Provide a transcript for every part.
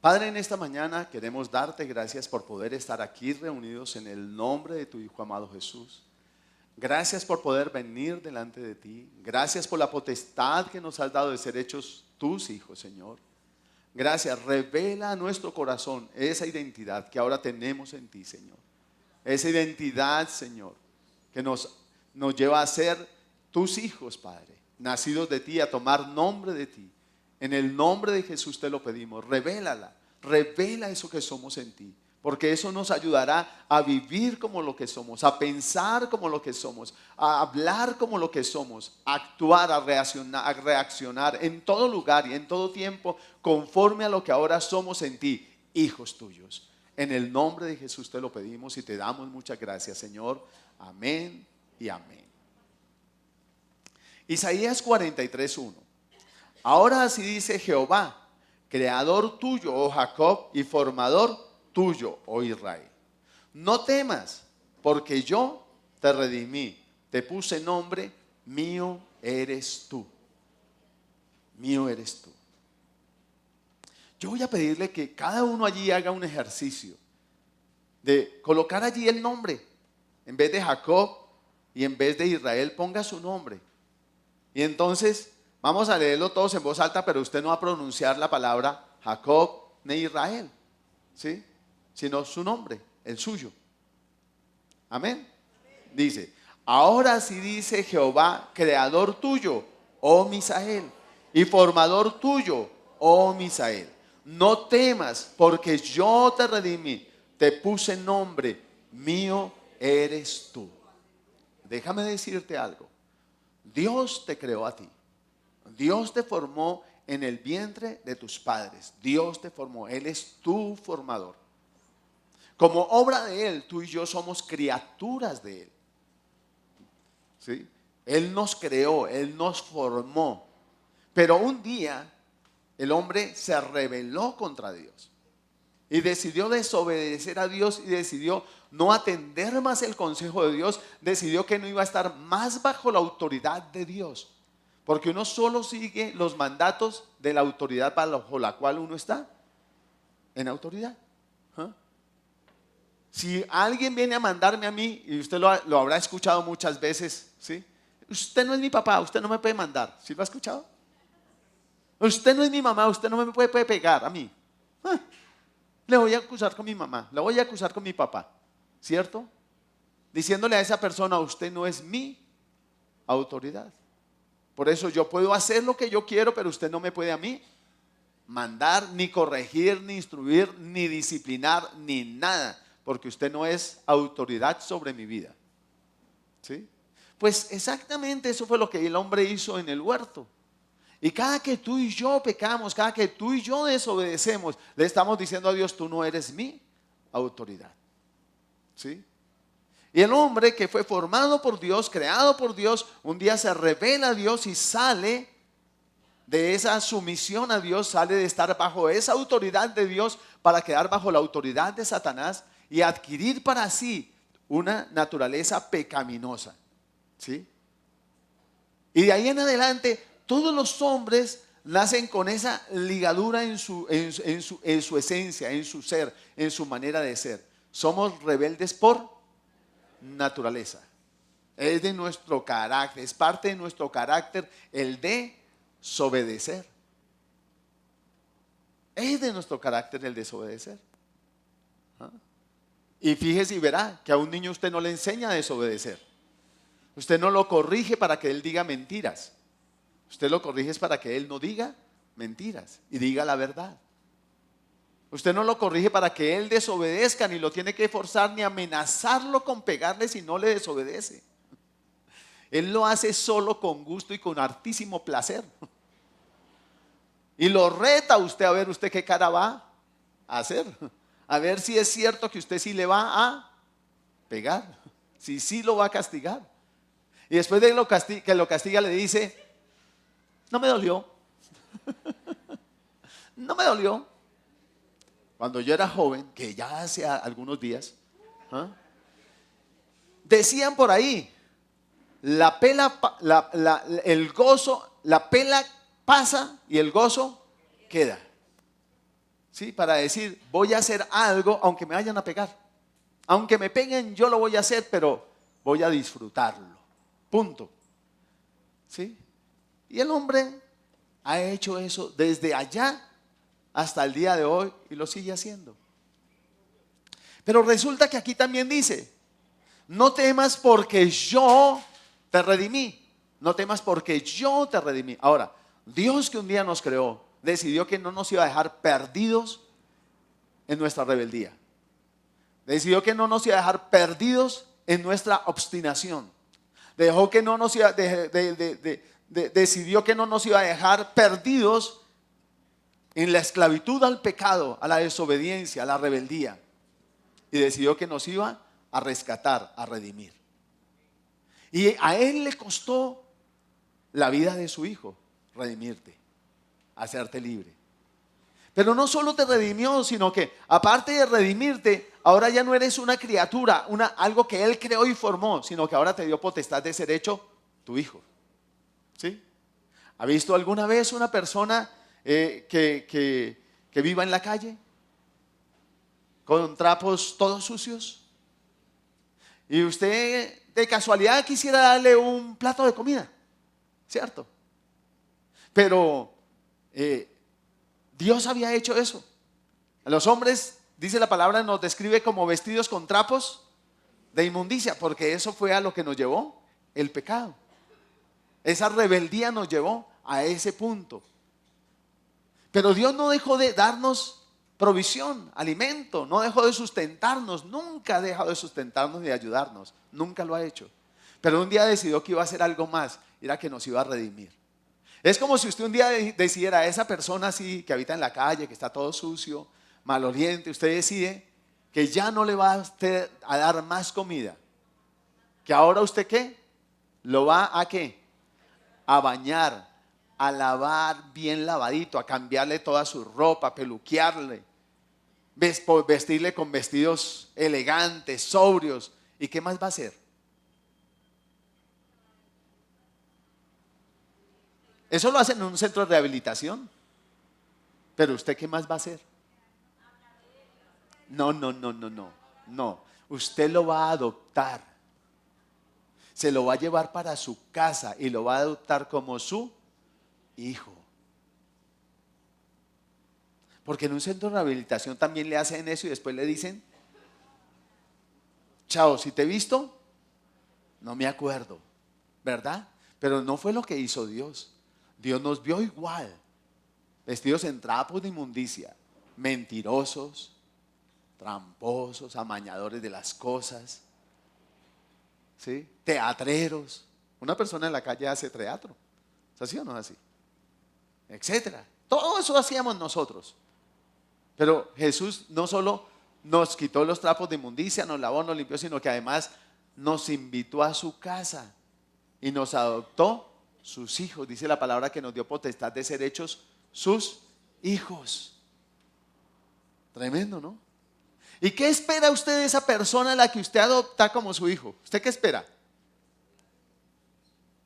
Padre, en esta mañana queremos darte gracias por poder estar aquí reunidos en el nombre de tu Hijo amado Jesús. Gracias por poder venir delante de ti. Gracias por la potestad que nos has dado de ser hechos tus hijos, Señor. Gracias. Revela a nuestro corazón esa identidad que ahora tenemos en ti, Señor. Esa identidad, Señor, que nos lleva a ser tus hijos, Padre, nacidos de ti, a tomar nombre de ti. En el nombre de Jesús te lo pedimos. Revélala. Revela eso que somos en ti. Porque eso nos ayudará a vivir como lo que somos, a pensar como lo que somos, a hablar como lo que somos, a actuar, a reaccionar en todo lugar y en todo tiempo conforme a lo que ahora somos en ti, hijos tuyos. En el nombre de Jesús te lo pedimos y te damos muchas gracias, Señor. Amén y amén. Isaías 43:1. Ahora así dice Jehová, creador tuyo, oh Jacob, y formador tuyo, oh Israel. No temas, porque yo te redimí, te puse nombre, mío eres tú. Mío eres tú. Yo voy a pedirle que cada uno allí haga un ejercicio de colocar allí el nombre. En vez de Jacob y en vez de Israel, ponga su nombre. Y entonces vamos a leerlo todos en voz alta, pero usted no va a pronunciar la palabra Jacob ni Israel, ¿sí? Sino su nombre, el suyo. Amén. Dice, ahora sí dice Jehová, creador tuyo, oh Misael, y formador tuyo, oh Misael. No temas, porque yo te redimí, te puse nombre, mío eres tú. Déjame decirte algo. Dios te creó a ti. Dios te formó en el vientre de tus padres. Dios te formó. Él es tu formador. Como obra de Él, tú y yo somos criaturas de Él. ¿Sí? Él nos creó, Él nos formó. Pero un día el hombre se rebeló contra Dios y decidió desobedecer a Dios y decidió no atender más el consejo de Dios. Decidió que no iba a estar más bajo la autoridad de Dios. Porque uno solo sigue los mandatos de la autoridad bajo la cual uno está en autoridad. Si alguien viene a mandarme a mí, y usted lo habrá escuchado muchas veces, ¿sí? Usted no es mi papá, usted no me puede mandar. ¿Sí lo ha escuchado? Usted no es mi mamá, usted no me puede pegar a mí. Le voy a acusar con mi mamá, le voy a acusar con mi papá, ¿cierto? Diciéndole a esa persona, usted no es mi autoridad. Por eso yo puedo hacer lo que yo quiero, pero usted no me puede a mí mandar, ni corregir, ni instruir, ni disciplinar, ni nada. Porque usted no es autoridad sobre mi vida. ¿Sí? Pues exactamente eso fue lo que el hombre hizo en el huerto. Y cada que tú y yo pecamos, cada que tú y yo desobedecemos, le estamos diciendo a Dios, tú no eres mi autoridad. ¿Sí? Y el hombre que fue formado por Dios, creado por Dios, un día se revela a Dios y sale de esa sumisión a Dios, sale de estar bajo esa autoridad de Dios para quedar bajo la autoridad de Satanás y adquirir para sí una naturaleza pecaminosa. ¿Sí? Y de ahí en adelante, todos los hombres nacen con esa ligadura en su esencia, en su ser, en su manera de ser. Somos rebeldes por naturaleza. Es de nuestro carácter, es parte de nuestro carácter el desobedecer. Es de nuestro carácter el desobedecer. Y fíjese y verá que a un niño usted no le enseña a desobedecer. Usted no lo corrige para que él diga mentiras. Usted lo corrige para que él no diga mentiras y diga la verdad. Usted no lo corrige para que él desobedezca, ni lo tiene que forzar, ni amenazarlo con pegarle si no le desobedece. Él lo hace solo con gusto y con hartísimo placer. Y lo reta a usted a ver usted qué cara va a hacer. A ver si es cierto que usted sí le va a pegar. Si sí lo va a castigar. Y después de que lo castiga le dice, no me dolió. No me dolió. Cuando yo era joven, que ya hace algunos días, decían por ahí, la pela pasa y el gozo queda. ¿sí? Para decir, voy a hacer algo aunque me vayan a pegar. Aunque me peguen, yo lo voy a hacer, pero voy a disfrutarlo. Punto. ¿Sí? Y el hombre ha hecho eso desde allá hasta el día de hoy y lo sigue haciendo. Pero resulta que aquí también dice, no temas porque yo te redimí. No temas porque yo te redimí. Ahora, Dios que un día nos creó, decidió que no nos iba a dejar perdidos en nuestra rebeldía. Decidió que no nos iba a dejar perdidos en nuestra obstinación. Decidió que no nos iba a dejar perdidos en la esclavitud al pecado, a la desobediencia, a la rebeldía. Y decidió que nos iba a rescatar, a redimir. Y a Él le costó la vida de su Hijo redimirte, hacerte libre. Pero no solo te redimió, sino que aparte de redimirte, ahora ya no eres una criatura, algo que Él creó y formó, sino que ahora te dio potestad de ser hecho tu hijo. ¿Sí? ¿Ha visto alguna vez una persona que viva en la calle con trapos todos sucios? Y usted de casualidad quisiera darle un plato de comida, ¿cierto? Pero Dios había hecho eso. A los hombres, dice la palabra, nos describe como vestidos con trapos de inmundicia, porque eso fue a lo que nos llevó el pecado. Esa rebeldía nos llevó a ese punto. Pero Dios no dejó de darnos provisión, alimento, no dejó de sustentarnos, nunca ha dejado de sustentarnos ni de ayudarnos, nunca lo ha hecho. Pero un día decidió que iba a hacer algo más, era que nos iba a redimir. Es como si usted un día decidiera a esa persona así que habita en la calle, que está todo sucio, maloliente, usted decide que ya no le va a usted a dar más comida. Que ahora usted ¿qué? Lo va a ¿qué? A bañar, a lavar bien lavadito, a cambiarle toda su ropa, a peluquearle, vestirle con vestidos elegantes, sobrios. ¿Y qué más va a hacer? Eso lo hacen en un centro de rehabilitación. Pero ¿usted qué más va a hacer? No. No. Usted lo va a adoptar. Se lo va a llevar para su casa y lo va a adoptar como su hijo. Porque en un centro de rehabilitación también le hacen eso y después le dicen, chao, si te he visto, no me acuerdo, ¿verdad? Pero no fue lo que hizo Dios. Dios nos vio igual, vestidos en trapos de inmundicia, mentirosos, tramposos, amañadores de las cosas, ¿sí? Teatreros. Una persona en la calle hace teatro, ¿es así o no es así? Etcétera. Todo eso hacíamos nosotros. Pero Jesús no solo nos quitó los trapos de inmundicia, nos lavó, nos limpió, sino que además nos invitó a su casa y nos adoptó sus hijos. Dice la palabra que nos dio potestad de ser hechos sus hijos. Tremendo, ¿no? ¿Y qué espera usted de esa persona a la que usted adopta como su hijo? ¿Usted qué espera?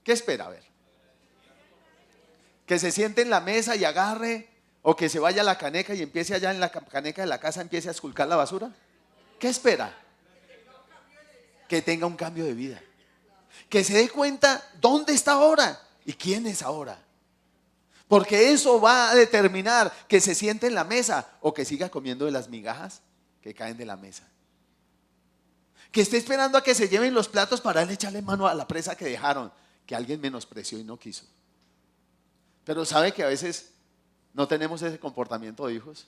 ¿Qué espera? A ver. Que se siente en la mesa y agarre, o que se vaya a la caneca y empiece allá en la caneca de la casa, empiece a esculcar la basura. ¿Qué espera? Que tenga un cambio de vida. Que se dé cuenta dónde está ahora y quién es ahora. Porque eso va a determinar que se siente en la mesa o que siga comiendo de las migajas que caen de la mesa. Que esté esperando a que se lleven los platos para él echarle mano a la presa que dejaron, que alguien menospreció y no quiso. Pero sabe que a veces no tenemos ese comportamiento de hijos.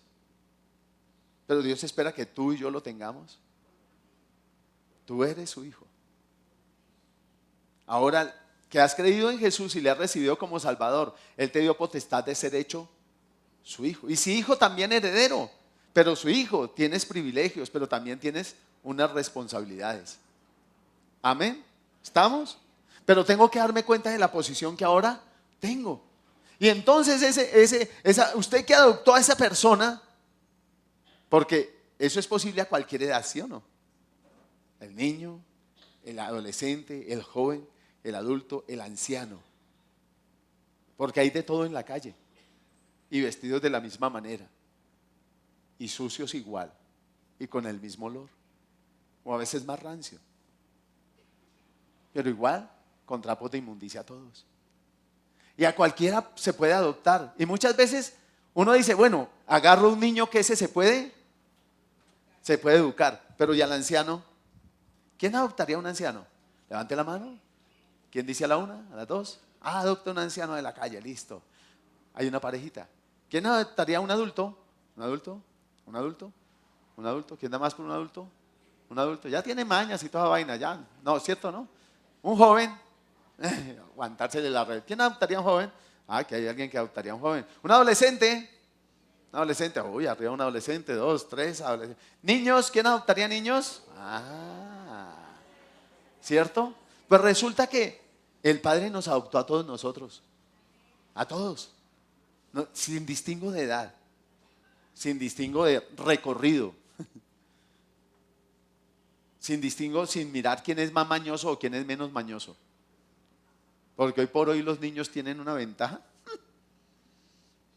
Pero Dios espera que tú y yo lo tengamos. Tú eres su hijo. Ahora que has creído en Jesús y le has recibido como Salvador, Él te dio potestad de ser hecho su hijo. Y si hijo, también heredero. Pero su hijo, tienes privilegios, pero también tienes unas responsabilidades. Amén. ¿Estamos? Pero tengo que darme cuenta de la posición que ahora tengo. Y entonces usted que adoptó a esa persona, porque eso es posible a cualquier edad, ¿sí o no? El niño, el adolescente, el joven, el adulto, el anciano. Porque hay de todo en la calle y vestidos de la misma manera. y sucios igual y con el mismo olor, o a veces más rancio, pero igual con trapos de inmundicia a todos. Y a cualquiera se puede adoptar. Y muchas veces uno dice, bueno, agarro un niño que ese se puede educar, pero ¿y al anciano? ¿Quién adoptaría a un anciano? Levante la mano. ¿Quién dice a la una, a las dos? Adopta un anciano de la calle, listo. Hay una parejita. ¿Quién adoptaría a un adulto? ¿Un adulto? ¿Un adulto? ¿Un adulto? ¿Quién da más por un adulto? Un adulto. Ya tiene mañas y toda vaina, ya. No, ¿cierto, no? Un joven. Aguantarse de la red. ¿Quién adoptaría a un joven? Que hay alguien que adoptaría a un joven. Un adolescente. Un adolescente. Uy, arriba un adolescente, 2, 3 adolescentes. Niños, ¿quién adoptaría niños? ¿Cierto? Pues resulta que el Padre nos adoptó a todos nosotros. A todos. No, sin distingo de edad. Sin distingo de recorrido. Sin distingo, sin mirar quién es más mañoso o quién es menos mañoso. Porque hoy por hoy los niños tienen una ventaja.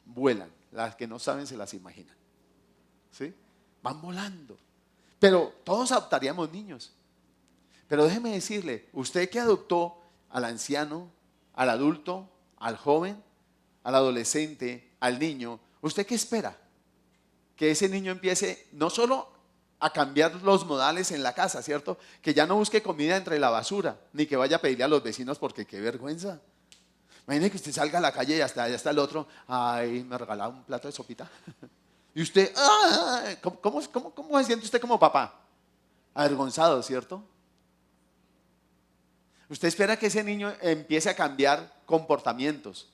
Vuelan. Las que no saben se las imaginan. ¿Sí? Van volando. Pero todos adoptaríamos niños. Pero déjeme decirle, usted que adoptó al anciano, al adulto, al joven, al adolescente, al niño, ¿usted qué espera? Que ese niño empiece no solo a cambiar los modales en la casa, ¿cierto? Que ya no busque comida entre la basura, ni que vaya a pedirle a los vecinos porque qué vergüenza. Imagine que usted salga a la calle y allá está el otro, ay, me regalaba un plato de sopita. Y usted, ¿cómo se siente usted como papá? Avergonzado, ¿cierto? Usted espera que ese niño empiece a cambiar comportamientos,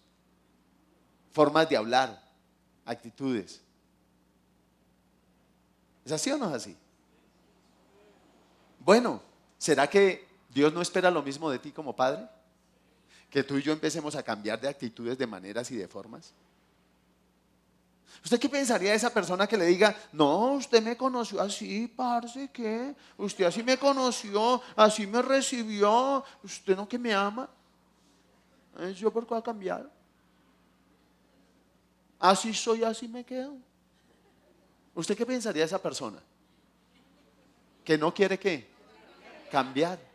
formas de hablar, actitudes. ¿Es así o no es así? Bueno, ¿será que Dios no espera lo mismo de ti como padre? Que tú y yo empecemos a cambiar de actitudes, de maneras y de formas. ¿Usted qué pensaría de esa persona que le diga, no, usted me conoció así, parce, ¿qué? Usted así me conoció, así me recibió, usted no que me ama? ¿Yo por qué voy a cambiar? Así soy, así me quedo. ¿Usted qué pensaría de esa persona? Que no quiere ¿qué? Cambiar.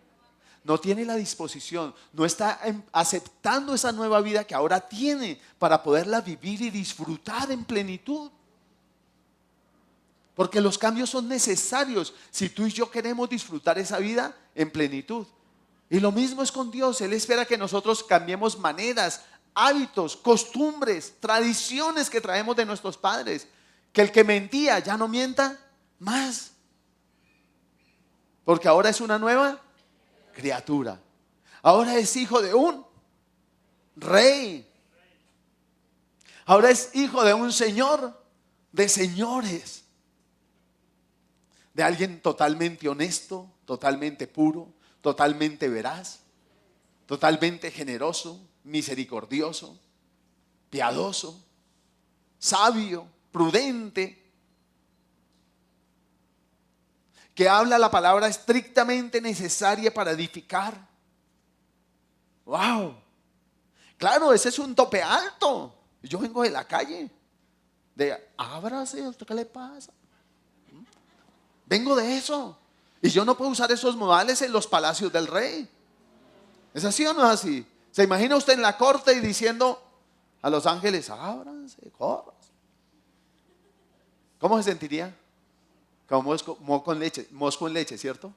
No tiene la disposición, no está aceptando esa nueva vida que ahora tiene para poderla vivir y disfrutar en plenitud. Porque los cambios son necesarios si tú y yo queremos disfrutar esa vida en plenitud. Y lo mismo es con Dios. Él espera que nosotros cambiemos maneras, hábitos, costumbres, tradiciones que traemos de nuestros padres. Que el que mentía ya no mienta más. Porque ahora es una nueva criatura. Ahora es hijo de un rey. Ahora es hijo de un señor de señores. De alguien totalmente honesto, totalmente puro, totalmente veraz, totalmente generoso, misericordioso, piadoso, sabio, prudente, que habla la palabra estrictamente necesaria para edificar. ¡Wow! Claro, ese es un tope alto. Yo vengo de la calle, ábrase, ¿usted qué le pasa? Vengo de eso. Y yo no puedo usar esos modales en los palacios del rey. ¿Es así o no es así? ¿Se imagina usted en la corte y diciendo a los ángeles, ábranse, corran? ¿Cómo se sentiría? Como mosco en leche, ¿cierto?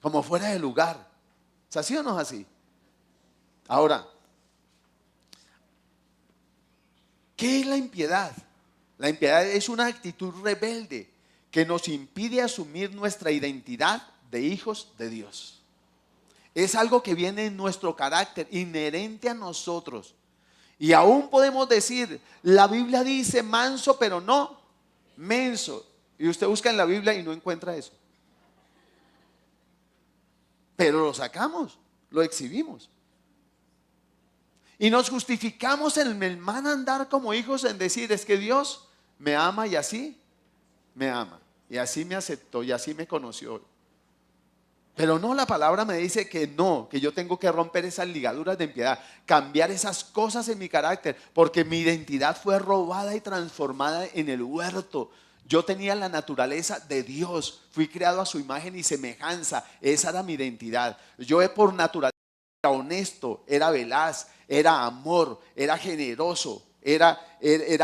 Como fuera de lugar. ¿Es así o no es así? Ahora, ¿qué es la impiedad? La impiedad es una actitud rebelde que nos impide asumir nuestra identidad de hijos de Dios. Es algo que viene en nuestro carácter, inherente a nosotros. Y aún podemos decir, la Biblia dice manso, pero no menso. Y usted busca en la Biblia y no encuentra eso. Pero lo sacamos, lo exhibimos. Y nos justificamos en el mal andar como hijos en decir, es que Dios me ama y así me ama. Y así me aceptó y así me conoció. Pero no, la palabra me dice que no, que yo tengo que romper esas ligaduras de impiedad, cambiar esas cosas en mi carácter, porque mi identidad fue robada y transformada en el huerto. Yo tenía la naturaleza de Dios, fui creado a su imagen y semejanza, esa era mi identidad. Yo por naturaleza era honesto, era veraz, era amor, era generoso, era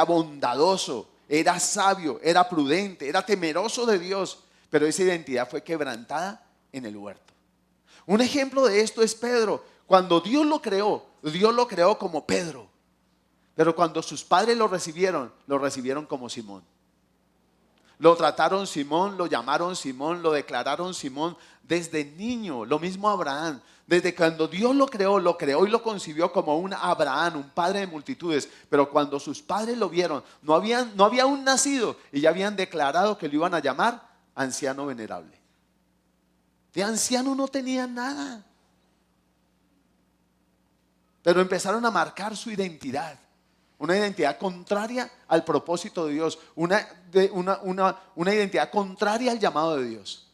bondadoso, era sabio, era prudente, era temeroso de Dios, pero esa identidad fue quebrantada en el huerto. Un ejemplo de esto es Pedro. Cuando Dios lo creó como Pedro, pero cuando sus padres lo recibieron como Simón. Lo trataron Simón, lo llamaron Simón, lo declararon Simón desde niño. Lo mismo Abraham. Desde cuando Dios lo creó y lo concibió como un Abraham, un padre de multitudes. Pero cuando sus padres lo vieron, no había aún nacido y ya habían declarado que lo iban a llamar anciano venerable. De anciano no tenía nada. Pero empezaron a marcar su identidad. Una identidad contraria al propósito de Dios. Una identidad contraria al llamado de Dios.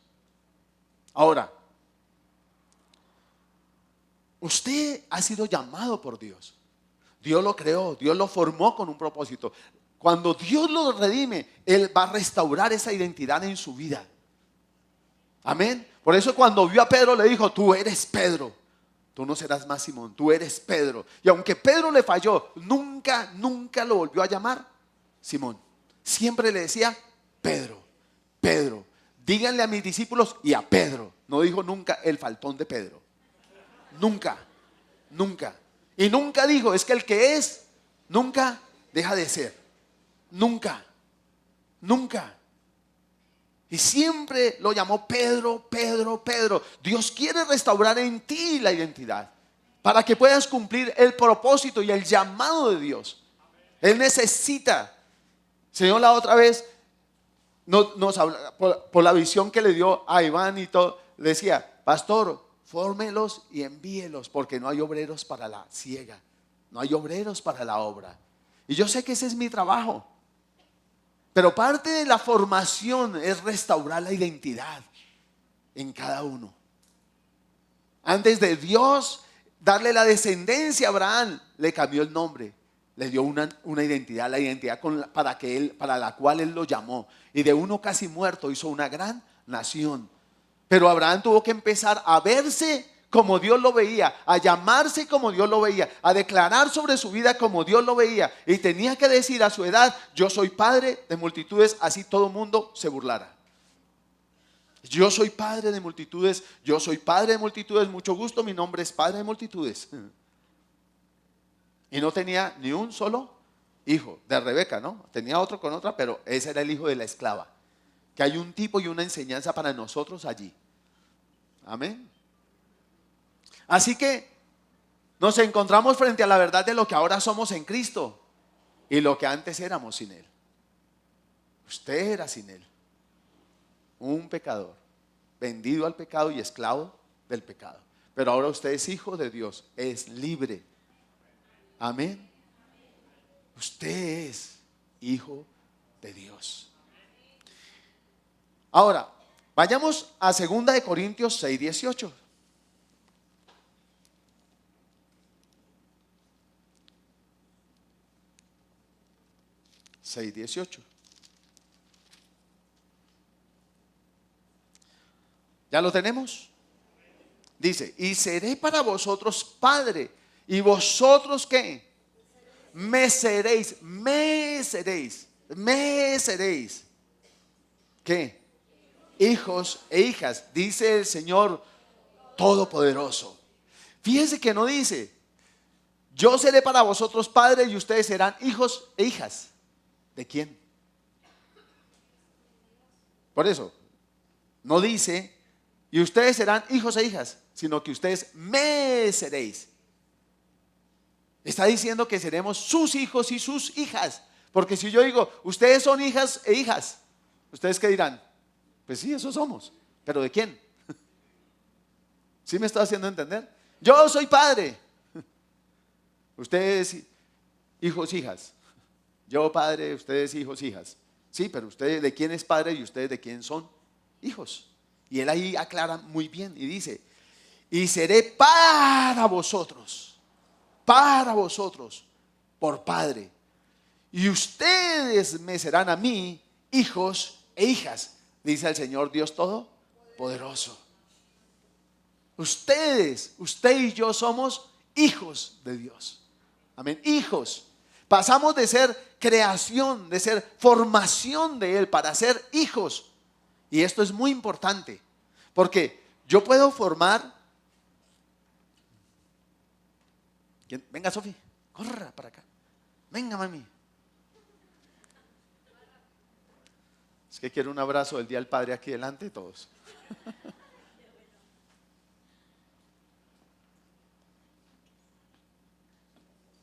Ahora, usted ha sido llamado por Dios. Dios lo creó, Dios lo formó con un propósito. Cuando Dios lo redime, Él va a restaurar esa identidad en su vida. Amén. Por eso cuando vio a Pedro le dijo, tú eres Pedro. Tú no serás más Simón, tú eres Pedro. Y aunque Pedro le falló, nunca lo volvió a llamar Simón. Siempre le decía Pedro, Pedro. Díganle a mis discípulos y a Pedro. No dijo nunca el faltón de Pedro. Nunca. Y nunca dijo, es que el que es, nunca deja de ser. Nunca. Y siempre lo llamó Pedro, Pedro, Pedro. Dios quiere restaurar en ti la identidad para que puedas cumplir el propósito y el llamado de Dios. Él necesita. Señor, la otra vez nos habla, por la visión que le dio a Iván y todo, le decía, pastor, fórmelos y envíelos porque no hay obreros para la siega, no hay obreros para la obra. Y yo sé que ese es mi trabajo. Pero parte de la formación es restaurar la identidad en cada uno. Antes de Dios darle la descendencia a Abraham, le cambió el nombre, le dio una identidad, la identidad para la cual Él lo llamó. Y de uno casi muerto hizo una gran nación. Pero Abraham tuvo que empezar a verse como Dios lo veía, a llamarse como Dios lo veía, a declarar sobre su vida como Dios lo veía. Y tenía que decir a su edad, yo soy padre de multitudes, así todo el mundo se burlara. Yo soy padre de multitudes, mucho gusto, mi nombre es padre de multitudes. Y no tenía ni un solo hijo de Rebeca, ¿no? Tenía otro con otra, pero ese era el hijo de la esclava. Que hay un tipo y una enseñanza para nosotros allí. Amén. Así que nos encontramos frente a la verdad de lo que ahora somos en Cristo y lo que antes éramos sin Él. Usted era sin Él, un pecador, vendido al pecado y esclavo del pecado. Pero ahora usted es hijo de Dios, es libre. Amén. Usted es hijo de Dios. Ahora, vayamos a 2 Corintios 6:18. 6:18. ¿Ya lo tenemos? Dice, y seré para vosotros padre, y vosotros ¿qué? Me seréis. ¿Qué? Hijos e hijas, dice el Señor Todopoderoso. Fíjense que no dice, yo seré para vosotros padre y ustedes serán hijos e hijas. ¿De quién? Por eso, no dice, y ustedes serán hijos e hijas, sino que ustedes me seréis. Está diciendo que seremos sus hijos y sus hijas. Porque si yo digo, ustedes son hijas e hijas, ¿ustedes qué dirán? Pues sí, eso somos. ¿Pero de quién? ¿Sí me está haciendo entender? Yo soy padre. Ustedes hijos, hijas. Yo padre, ustedes hijos, hijas. Sí, pero ustedes de quién es padre y ustedes de quién son hijos. Y él ahí aclara muy bien y dice, y seré para vosotros, por padre. Y ustedes me serán a mí hijos e hijas, dice el Señor Dios Todopoderoso. Usted y yo somos hijos de Dios. Amén, hijos. Pasamos de ser creación, de ser formación de Él para ser hijos. Y esto es muy importante, porque yo puedo formar. Venga, Sofi, corra para acá. Venga, mami. Es que quiero un abrazo del Día del Padre aquí delante de todos.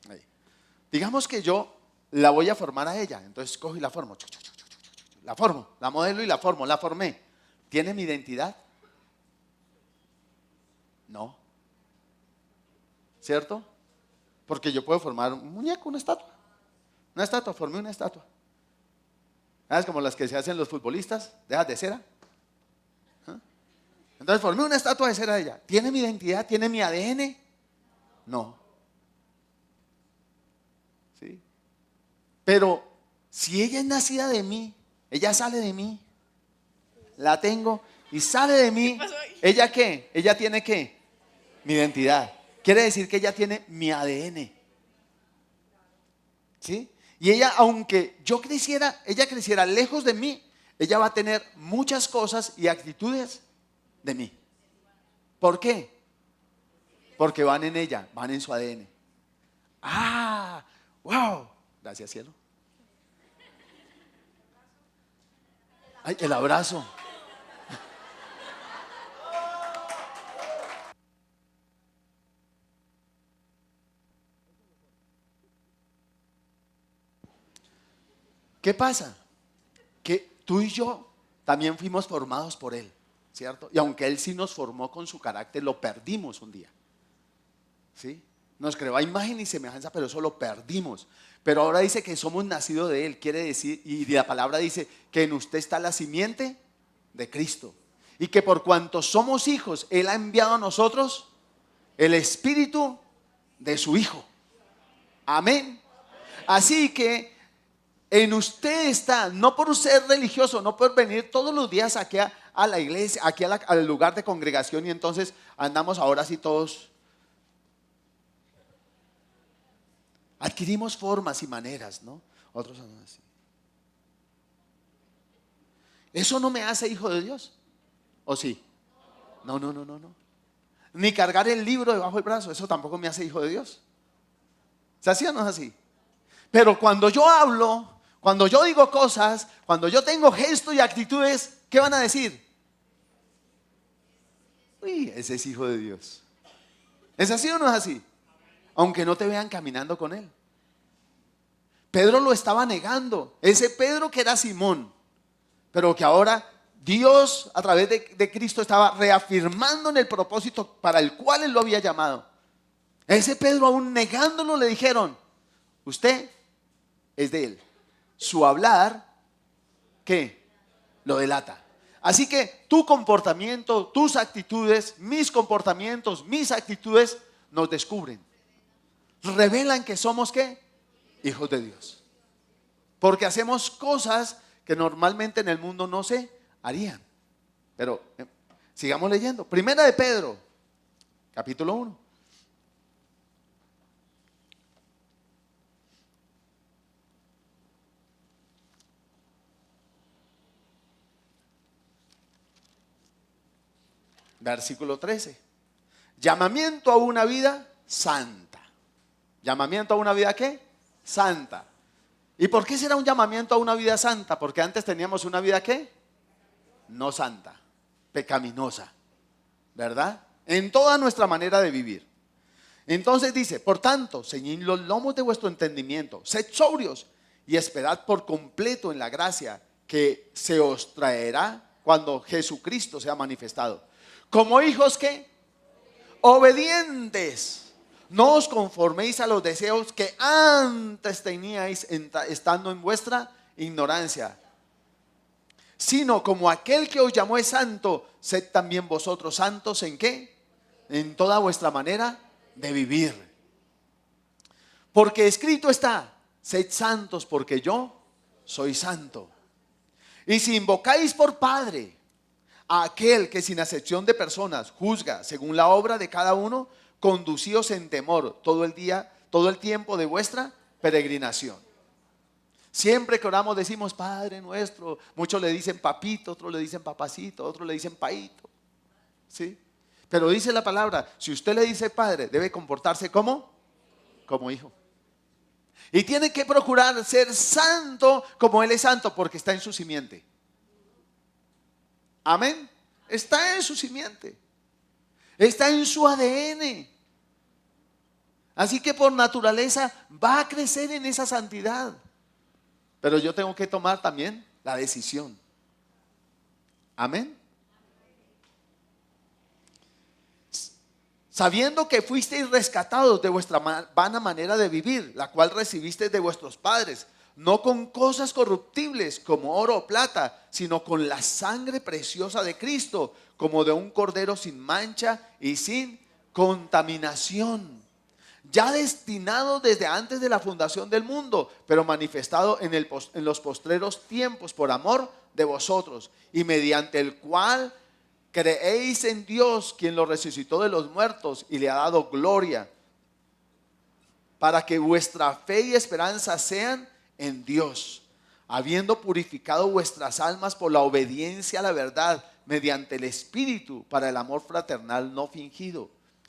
Ahí. Digamos que yo la voy a formar a ella, entonces cojo y la formo. La formo, la modelo y la formo, la formé. ¿Tiene mi identidad? No. ¿Cierto? Porque yo puedo formar un muñeco, una estatua. Una estatua, formé una estatua. ¿Sabes? Como las que se hacen los futbolistas, dejas de cera. ¿Ah? Entonces formé una estatua de cera de ella. ¿Tiene mi identidad? ¿Tiene mi ADN? No. ¿Sí? Pero si ella es nacida de mí, ella sale de mí, la tengo y sale de mí, ¿ella qué? ¿Ella tiene qué? Mi identidad. Quiere decir que ella tiene mi ADN. ¿Sí? Y ella, aunque ella creciera lejos de mí, ella va a tener muchas cosas y actitudes de mí. ¿Por qué? Porque van en ella, van en su ADN. Ah, wow. Gracias, cielo. Ay, el abrazo. ¿Qué pasa? Que tú y yo también fuimos formados por Él, ¿cierto? Y aunque Él sí nos formó con su carácter, lo perdimos un día, ¿sí? Nos creó a imagen y semejanza, pero eso lo perdimos. Pero ahora dice que somos nacidos de Él, quiere decir, y la palabra dice que en usted está la simiente de Cristo. Y que por cuanto somos hijos, Él ha enviado a nosotros el espíritu de su Hijo. Amén. Así que en usted está, no por ser religioso, no por venir todos los días aquí a la iglesia, aquí al lugar de congregación, y entonces andamos ahora así todos. Adquirimos formas y maneras, ¿no? Otros andan así. ¿Eso no me hace hijo de Dios? ¿O sí? No. Ni cargar el libro debajo del brazo, eso tampoco me hace hijo de Dios. ¿Se hacía o no es así? Pero cuando yo hablo, cuando yo digo cosas, cuando yo tengo gestos y actitudes, ¿qué van a decir? Uy, ese es hijo de Dios. ¿Es así o no es así? Aunque no te vean caminando con Él. Pedro lo estaba negando. Ese Pedro que era Simón, pero que ahora Dios a través de Cristo estaba reafirmando en el propósito para el cual Él lo había llamado. Ese Pedro, aún negándolo, le dijeron: usted es de Él. Su hablar, ¿qué? Lo delata. Así que tu comportamiento, tus actitudes, mis comportamientos, mis actitudes nos descubren. Revelan que somos, ¿qué? Hijos de Dios. Porque hacemos cosas que normalmente en el mundo no se harían. Pero sigamos leyendo. Primera de Pedro, capítulo 1. Versículo 13. Llamamiento a una vida santa. ¿Llamamiento a una vida qué? Santa. ¿Y por qué será un llamamiento a una vida santa? Porque antes teníamos una vida ¿qué? No santa, pecaminosa, ¿verdad? En toda nuestra manera de vivir. Entonces dice: por tanto, ceñid los lomos de vuestro entendimiento, sed sobrios y esperad por completo en la gracia que se os traerá cuando Jesucristo sea manifestado. Como hijos ¿qué? Obedientes. No os conforméis a los deseos que antes teníais estando en vuestra ignorancia, sino como aquel que os llamó es santo, sed también vosotros santos ¿en qué? En toda vuestra manera de vivir. Porque escrito está, sed santos porque yo soy santo. Y si invocáis por Padre a aquel que sin acepción de personas juzga según la obra de cada uno, conducíos en temor todo el día, todo el tiempo de vuestra peregrinación. Siempre que oramos decimos Padre nuestro. Muchos le dicen papito, otros le dicen papacito, otros le dicen paito, ¿sí? Pero dice la palabra, si usted le dice Padre, debe comportarse como hijo. Y tiene que procurar ser santo como Él es santo, porque está en su simiente. Amén. Está en su simiente. Está en su ADN. Así que por naturaleza va a crecer en esa santidad. Pero yo tengo que tomar también la decisión. Amén. Sabiendo que fuisteis rescatados de vuestra vana manera de vivir, la cual recibisteis de vuestros padres, no con cosas corruptibles como oro o plata, sino con la sangre preciosa de Cristo, como de un cordero sin mancha y sin contaminación, ya destinado desde antes de la fundación del mundo, pero manifestado en los postreros tiempos por amor de vosotros, y mediante el cual creéis en Dios, quien lo resucitó de los muertos y le ha dado gloria, para que vuestra fe y esperanza sean en Dios, habiendo purificado vuestras almas por la obediencia a la verdad, mediante el Espíritu, para el amor fraternal no fingido.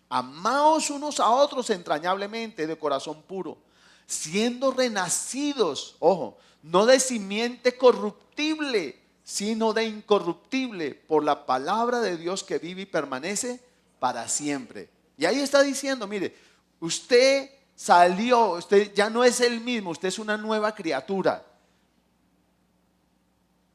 Amaos unos a otros entrañablemente de corazón puro, siendo renacidos, ojo, no de simiente corruptible, sino de incorruptible, por la palabra de Dios que vive y permanece para siempre. Y ahí está diciendo, mire, usted salió, usted ya no es el mismo, usted es una nueva criatura.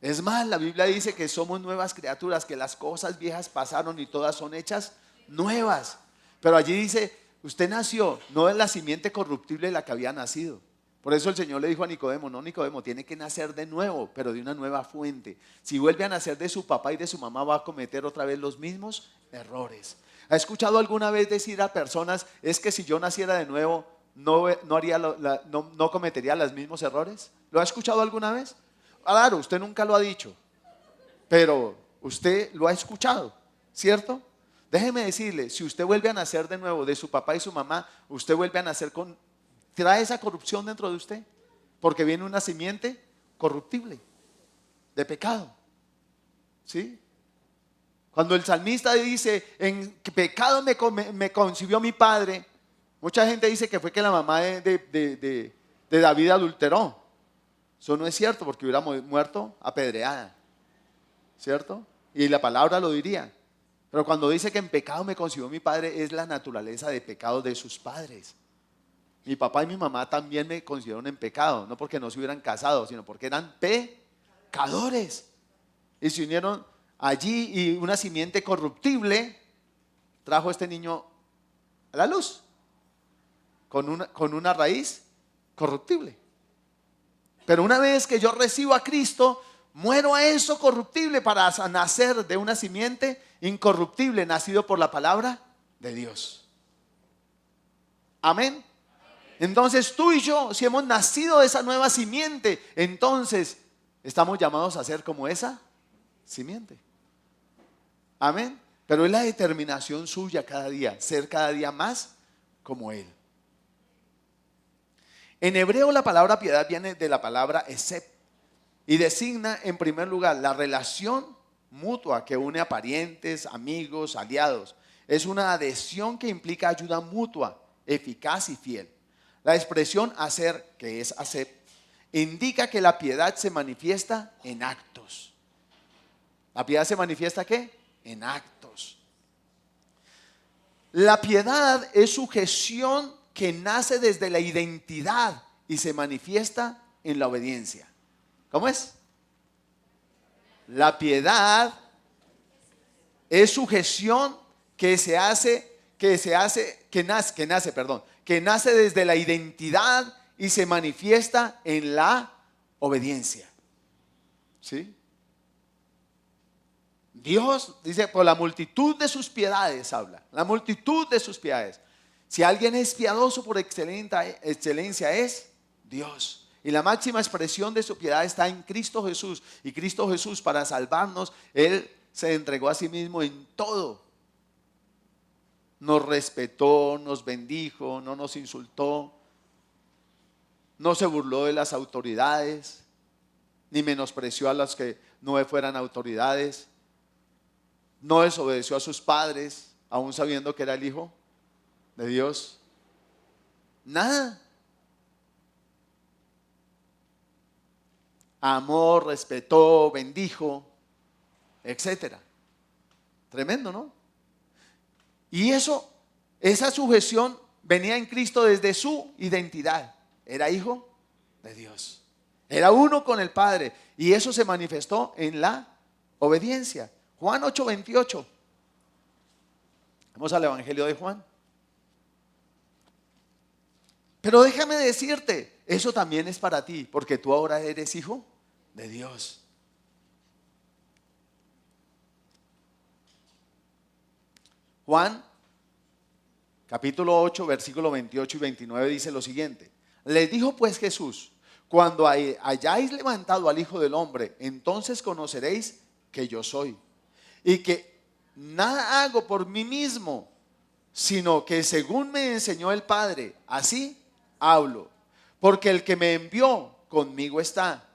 Es más, la Biblia dice que somos nuevas criaturas, que las cosas viejas pasaron y todas son hechas nuevas. Pero allí dice, usted nació no de la simiente corruptible de la que había nacido. Por eso el Señor le dijo a Nicodemo, no, Nicodemo, tiene que nacer de nuevo, pero de una nueva fuente. Si vuelve a nacer de su papá y de su mamá, va a cometer otra vez los mismos errores. ¿Ha escuchado alguna vez decir a personas, es que si yo naciera de nuevo, no cometería los mismos errores? ¿Lo ha escuchado alguna vez? Claro, usted nunca lo ha dicho, pero usted lo ha escuchado, ¿cierto? Déjeme decirle, si usted vuelve a nacer de nuevo de su papá y su mamá, usted vuelve a nacer trae esa corrupción dentro de usted, porque viene una simiente corruptible de pecado, ¿sí? Cuando el salmista dice, en pecado me concibió mi padre, mucha gente dice que fue que la mamá de David adulteró. Eso no es cierto, porque hubiera muerto apedreada, ¿cierto? Y la palabra lo diría. Pero cuando dice que en pecado me concibió mi padre, es la naturaleza de pecado de sus padres. Mi papá y mi mamá también me concibieron en pecado, no porque no se hubieran casado, sino porque eran pecadores. Y se unieron allí y una simiente corruptible trajo a este niño a la luz, con una raíz corruptible. Pero una vez que yo recibo a Cristo, muero a eso corruptible para nacer de una simiente incorruptible, nacido por la palabra de Dios. Amén. Entonces tú y yo, si hemos nacido de esa nueva simiente, entonces estamos llamados a ser como esa simiente. Amén. Pero es la determinación suya cada día, ser cada día más como Él. En hebreo la palabra piedad viene de la palabra esep y designa en primer lugar la relación mutua que une a parientes, amigos, aliados. Es una adhesión que implica ayuda mutua, eficaz y fiel. La expresión hacer, que es asep, indica que la piedad se manifiesta en actos. ¿La piedad se manifiesta qué? En actos. La piedad es sujeción que nace desde la identidad y se manifiesta en la obediencia. ¿Cómo es? La piedad es sujeción que nace desde la identidad y se manifiesta en la obediencia. ¿Sí? Dios dice, por la multitud de sus piedades habla, la multitud de sus piedades. Si alguien es piadoso por excelencia es Dios. Y la máxima expresión de su piedad está en Cristo Jesús. Y Cristo Jesús, para salvarnos, Él se entregó a sí mismo en todo. Nos respetó, nos bendijo, no nos insultó, no se burló de las autoridades, ni menospreció a los que no fueran autoridades. No desobedeció a sus padres, aún sabiendo que era el Hijo de Dios. Nada. Amó, respetó, bendijo, etcétera. Tremendo, ¿no? Y esa sujeción venía en Cristo desde su identidad. Era hijo de Dios. Era uno con el Padre. Y eso se manifestó en la obediencia. Juan 8:28. Vamos al Evangelio de Juan. Pero déjame decirte, eso también es para ti, porque tú ahora eres hijo de Dios. Juan, capítulo 8, versículo 28 y 29 dice lo siguiente. Les dijo pues Jesús, cuando hayáis levantado al Hijo del Hombre, entonces conoceréis que yo soy. Y que nada hago por mí mismo, sino que según me enseñó el Padre, así hablo. Porque el que me envió conmigo está.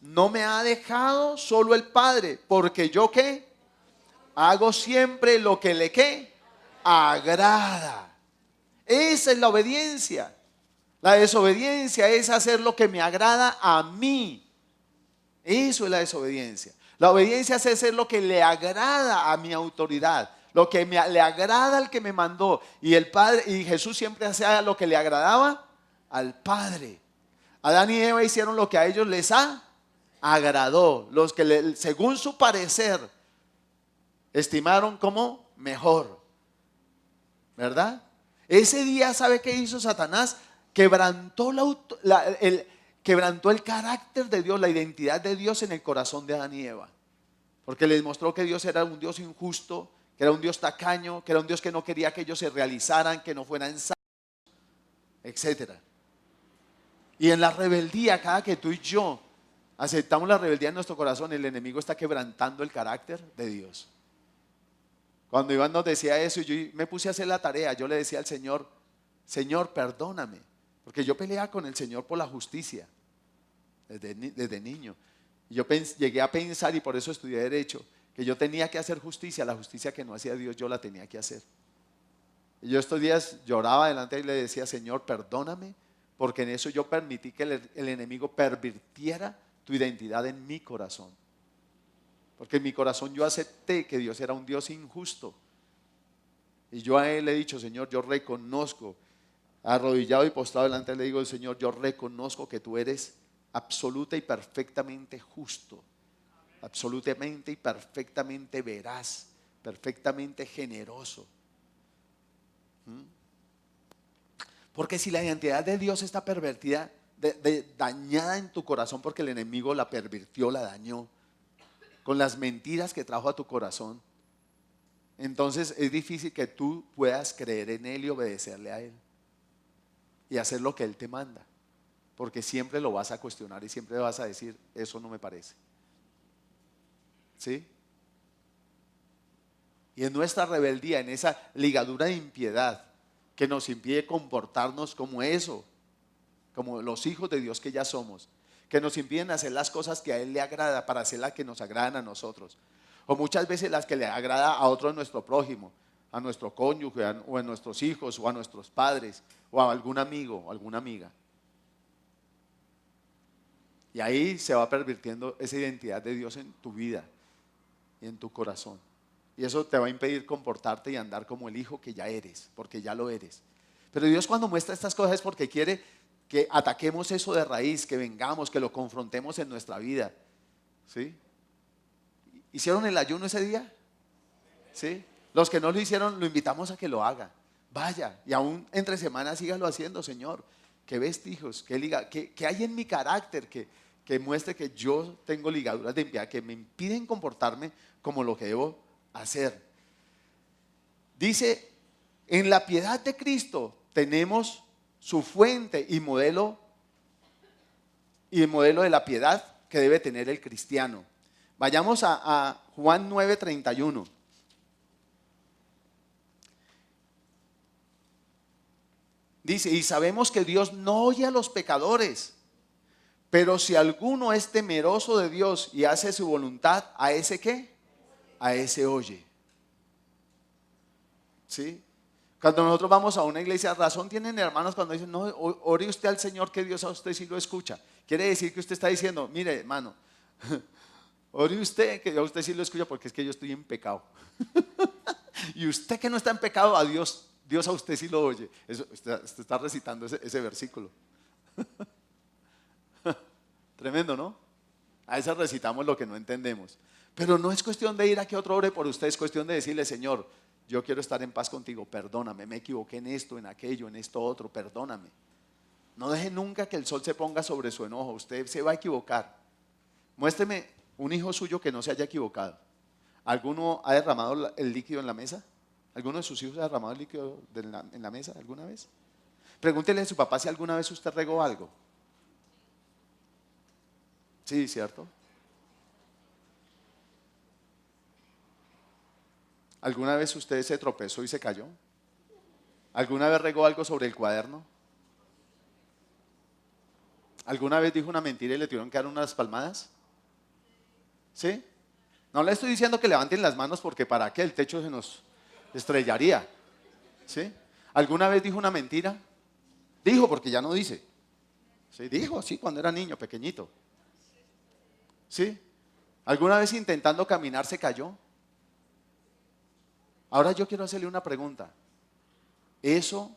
No me ha dejado solo el Padre, porque yo ¿qué? Hago siempre lo que le ¿qué? Agrada. Esa es la obediencia. La desobediencia es hacer lo que me agrada a mí. Eso es la desobediencia. La obediencia es hacer lo que le agrada a mi autoridad, lo que le agrada al que me mandó. Y el Padre, y Jesús siempre hacía lo que le agradaba al Padre. Adán y Eva hicieron lo que a ellos les agradó, los que según su parecer estimaron como mejor, ¿verdad? Ese día, ¿sabe qué hizo Satanás? Quebrantó el carácter de Dios, la identidad de Dios en el corazón de Adán y Eva, porque les mostró que Dios era un Dios injusto, que era un Dios tacaño, que era un Dios que no quería que ellos se realizaran, que no fueran sanos, etcétera. Y en la rebeldía, cada que tú y yo aceptamos la rebeldía en nuestro corazón, el enemigo está quebrantando el carácter de Dios. Cuando Iván nos decía eso, y yo me puse a hacer la tarea, yo le decía al Señor, Señor, perdóname, porque yo peleaba con el Señor por la justicia desde niño. Y yo llegué a pensar, y por eso estudié Derecho, que yo tenía que hacer justicia, la justicia que no hacía Dios, yo la tenía que hacer. Y yo estos días lloraba delante y le decía, Señor, perdóname, porque en eso yo permití que el enemigo pervirtiera tu identidad en mi corazón. Porque en mi corazón yo acepté que Dios era un Dios injusto. Y yo a Él le he dicho, Señor, yo reconozco, arrodillado y postrado delante, le digo, Señor, yo reconozco que tú eres absoluta y perfectamente justo, absolutamente y perfectamente veraz, perfectamente generoso. Porque si la identidad de Dios está pervertida, dañada en tu corazón, porque el enemigo la pervirtió, la dañó con las mentiras que trajo a tu corazón, entonces es difícil que tú puedas creer en Él y obedecerle a Él y hacer lo que Él te manda, porque siempre lo vas a cuestionar y siempre vas a decir, eso no me parece. ¿Sí? Y en nuestra rebeldía, en esa ligadura de impiedad que nos impide comportarnos como eso, como los hijos de Dios que ya somos, que nos impiden hacer las cosas que a Él le agrada para hacer las que nos agradan a nosotros, o muchas veces las que le agrada a otro de nuestro prójimo, a nuestro cónyuge, o a nuestros hijos, o a nuestros padres, o a algún amigo o alguna amiga. Y ahí se va pervirtiendo esa identidad de Dios en tu vida y en tu corazón. Y eso te va a impedir comportarte y andar como el hijo que ya eres, porque ya lo eres. Pero Dios, cuando muestra estas cosas, es porque quiere que ataquemos eso de raíz, que vengamos, que lo confrontemos en nuestra vida. ¿Sí? ¿Hicieron el ayuno ese día? ¿Sí? Los que no lo hicieron, lo invitamos a que lo haga. Vaya, y aún entre semanas sígalo haciendo, Señor. ¿Qué vestigios? ¿Qué hay en mi carácter? que muestre que yo tengo ligaduras de impiedad que me impiden comportarme como lo que debo hacer. Dice, en la piedad de Cristo tenemos su fuente y modelo de la piedad que debe tener el cristiano. Vayamos a Juan 9:31. Dice, y sabemos que Dios no oye a los pecadores, pero si alguno es temeroso de Dios y hace su voluntad, ¿a ese qué? A ese oye. ¿Sí? Cuando nosotros vamos a una iglesia, razón tienen hermanos cuando dicen, no, ore usted al Señor que Dios a usted sí lo escucha. Quiere decir que usted está diciendo, mire hermano, ore usted que a usted sí lo escucha porque es que yo estoy en pecado. Y usted que no está en pecado, a Dios a usted sí lo oye. Eso, usted está recitando ese versículo. Tremendo, ¿no? A veces recitamos lo que no entendemos. Pero no es cuestión de ir a que otro ore por usted, es cuestión de decirle, Señor, yo quiero estar en paz contigo, perdóname, me equivoqué en esto, en aquello, en esto otro, perdóname. No deje nunca que el sol se ponga sobre su enojo, usted se va a equivocar. Muéstreme un hijo suyo que no se haya equivocado. ¿Alguno ha derramado el líquido en la mesa? ¿Alguno de sus hijos ha derramado el líquido en la mesa alguna vez? Pregúntele a su papá si alguna vez usted regó algo. Sí, ¿cierto? ¿Alguna vez usted se tropezó y se cayó? ¿Alguna vez regó algo sobre el cuaderno? ¿Alguna vez dijo una mentira y le tuvieron que dar unas palmadas? ¿Sí? No le estoy diciendo que levanten las manos porque para qué el techo se nos estrellaría. ¿Sí? ¿Alguna vez dijo una mentira? Dijo porque ya no dice. ¿Sí? Dijo, sí, cuando era niño, pequeñito. ¿Sí? ¿Alguna vez intentando caminar se cayó? Ahora yo quiero hacerle una pregunta. ¿Eso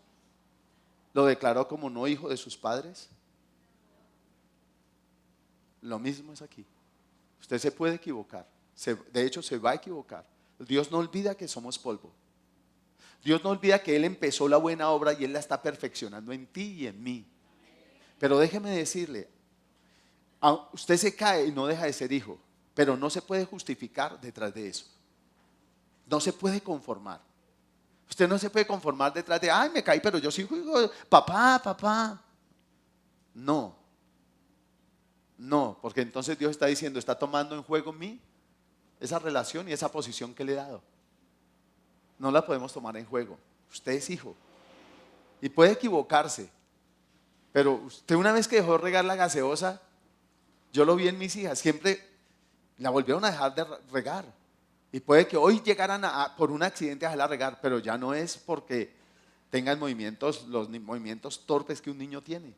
lo declaró como no hijo de sus padres? Lo mismo es aquí. Usted se puede equivocar. De hecho, se va a equivocar. Dios no olvida que somos polvo. Dios no olvida que Él empezó la buena obra y Él la está perfeccionando en ti y en mí. Pero déjeme decirle, usted se cae y no deja de ser hijo, pero no se puede justificar detrás de eso. No se puede conformar. Usted no se puede conformar detrás de, ay, me caí, pero yo sigo hijo, papá. No, porque entonces Dios está diciendo, está tomando en juego esa relación y esa posición que le he dado. No la podemos tomar en juego. Usted es hijo y puede equivocarse, pero usted una vez que dejó de regar la gaseosa, yo lo vi en mis hijas, siempre la volvieron a dejar de regar. Y puede que hoy llegaran por un accidente a dejarla regar, pero ya no es porque tengan los movimientos torpes que un niño tiene.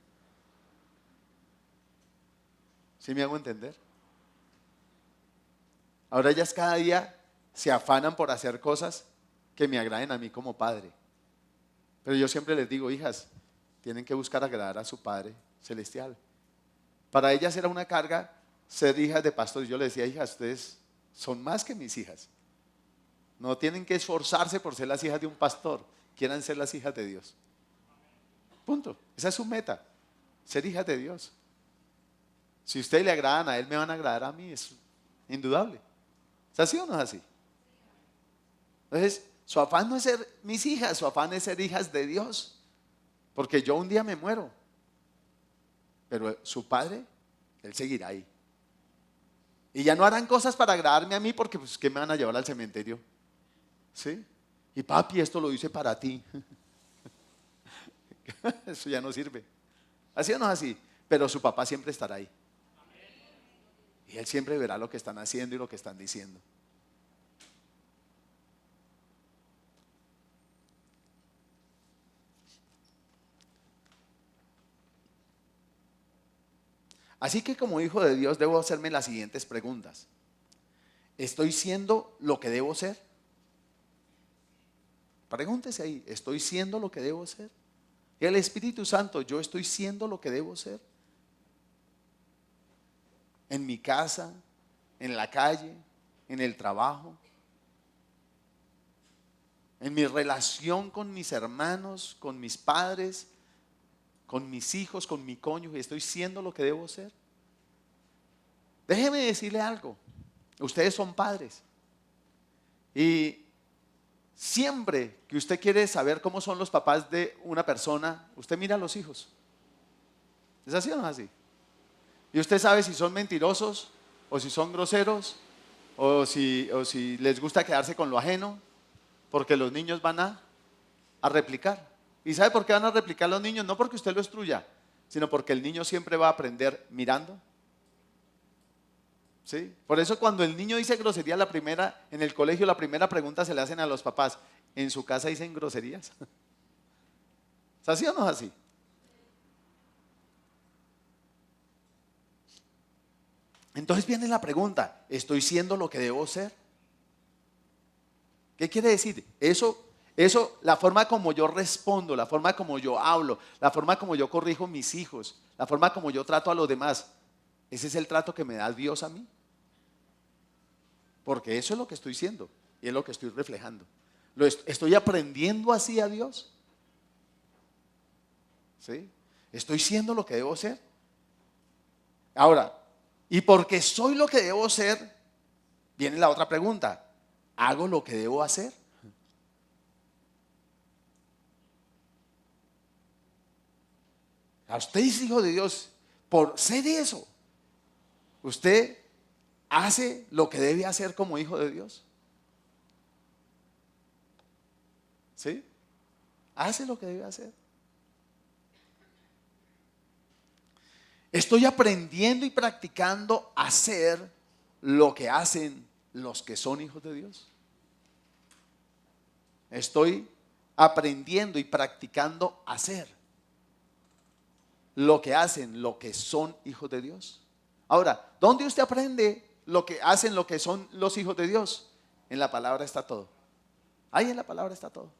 ¿Sí me hago entender? Ahora ellas cada día se afanan por hacer cosas que me agraden a mí como padre. Pero yo siempre les digo, hijas, tienen que buscar agradar a su Padre Celestial. Para ellas era una carga ser hijas de pastores. Yo les decía, hijas, ustedes son más que mis hijas. No tienen que esforzarse por ser las hijas de un pastor. Quieran ser las hijas de Dios. Punto. Esa es su meta. Ser hijas de Dios. Si ustedes le agradan a Él, me van a agradar a mí. Es indudable. ¿Es así o no es así? Entonces, su afán no es ser mis hijas, su afán es ser hijas de Dios. Porque yo un día me muero. Pero su Padre, Él seguirá ahí. Y ya no harán cosas para agradarme a mí porque pues ¿qué me van a llevar al cementerio? ¿Sí? Y papi, esto lo hice para ti. Eso ya no sirve. ¿Así o no es así? Pero su papá siempre estará ahí. Y Él siempre verá lo que están haciendo y lo que están diciendo. Así que como hijo de Dios debo hacerme las siguientes preguntas. ¿Estoy siendo lo que debo ser? Pregúntese ahí, ¿estoy siendo lo que debo ser? Y el Espíritu Santo, ¿yo estoy siendo lo que debo ser? En mi casa, en la calle, en el trabajo, en mi relación con mis hermanos, con mis padres, con mis hijos, con mi cónyuge, ¿estoy siendo lo que debo ser? Déjeme decirle algo. Ustedes son padres. Y siempre que usted quiere saber cómo son los papás de una persona, usted mira a los hijos. ¿Es así o no es así? Y usted sabe si son mentirosos o si son groseros o si les gusta quedarse con lo ajeno, porque los niños van a replicar. ¿Y sabe por qué van a replicar los niños? No porque usted lo instruya, sino porque el niño siempre va a aprender mirando. ¿Sí? Por eso cuando el niño dice grosería en el colegio, la primera pregunta se le hacen a los papás: ¿en su casa dicen groserías? ¿Es así o no es así? Entonces viene la pregunta: ¿estoy siendo lo que debo ser? ¿Qué quiere decir? Eso, la forma como yo respondo, la forma como yo hablo, la forma como yo corrijo a mis hijos, la forma como yo trato a los demás, ¿ese es el trato que me da Dios a mí? Porque eso es lo que estoy siendo y es lo que estoy reflejando. ¿Estoy aprendiendo así a Dios? ¿Sí? ¿Estoy siendo lo que debo ser? Ahora, y porque soy lo que debo ser, viene la otra pregunta: ¿hago lo que debo hacer? A usted es hijo de Dios. Por ser eso, usted hace lo que debe hacer como hijo de Dios. ¿Sí? Hace lo que debe hacer. Estoy aprendiendo y practicando hacer lo que hacen los que son hijos de Dios. Estoy aprendiendo y practicando hacer lo que hacen los que son hijos de Dios. Ahora, ¿dónde usted aprende lo que hacen los que son los hijos de Dios? En la palabra está todo. Ahí en la palabra está todo.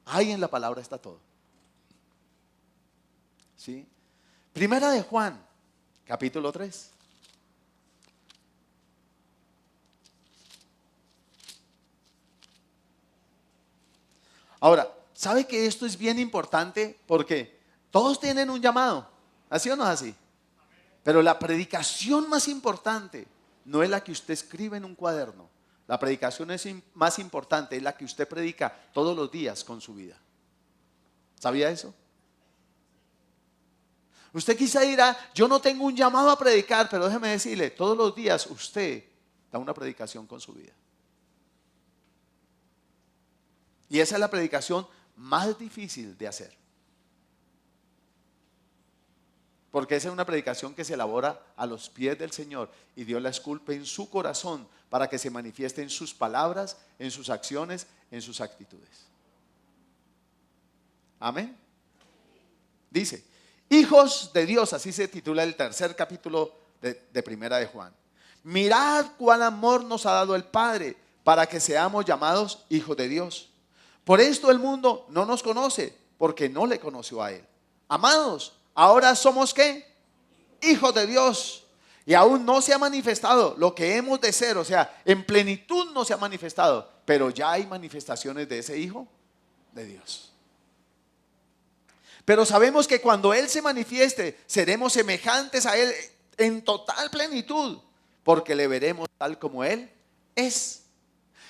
Ahí en la palabra está todo. ¿Sí? Primera de Juan, capítulo 3. Ahora, ¿sabe que esto es bien importante? Porque todos tienen un llamado, ¿así o no es así? Pero la predicación más importante no es la que usted escribe en un cuaderno. La predicación más importante es la que usted predica todos los días con su vida. ¿Sabía eso? Usted quizá dirá: yo no tengo un llamado a predicar, pero déjeme decirle, todos los días usted da una predicación con su vida. Y esa es la predicación más difícil de hacer. Porque esa es una predicación que se elabora a los pies del Señor y Dios la esculpe en su corazón para que se manifieste en sus palabras, en sus acciones, en sus actitudes. Amén. Dice: hijos de Dios, así se titula el tercer capítulo de Primera de Juan. Mirad cuál amor nos ha dado el Padre para que seamos llamados hijos de Dios. Por esto el mundo no nos conoce, porque no le conoció a Él. Amados, ahora somos ¿qué? Hijos de Dios. Y aún no se ha manifestado lo que hemos de ser, o sea, en plenitud no se ha manifestado, pero ya hay manifestaciones de ese Hijo de Dios. Pero sabemos que cuando Él se manifieste, seremos semejantes a Él en total plenitud, porque le veremos tal como Él es.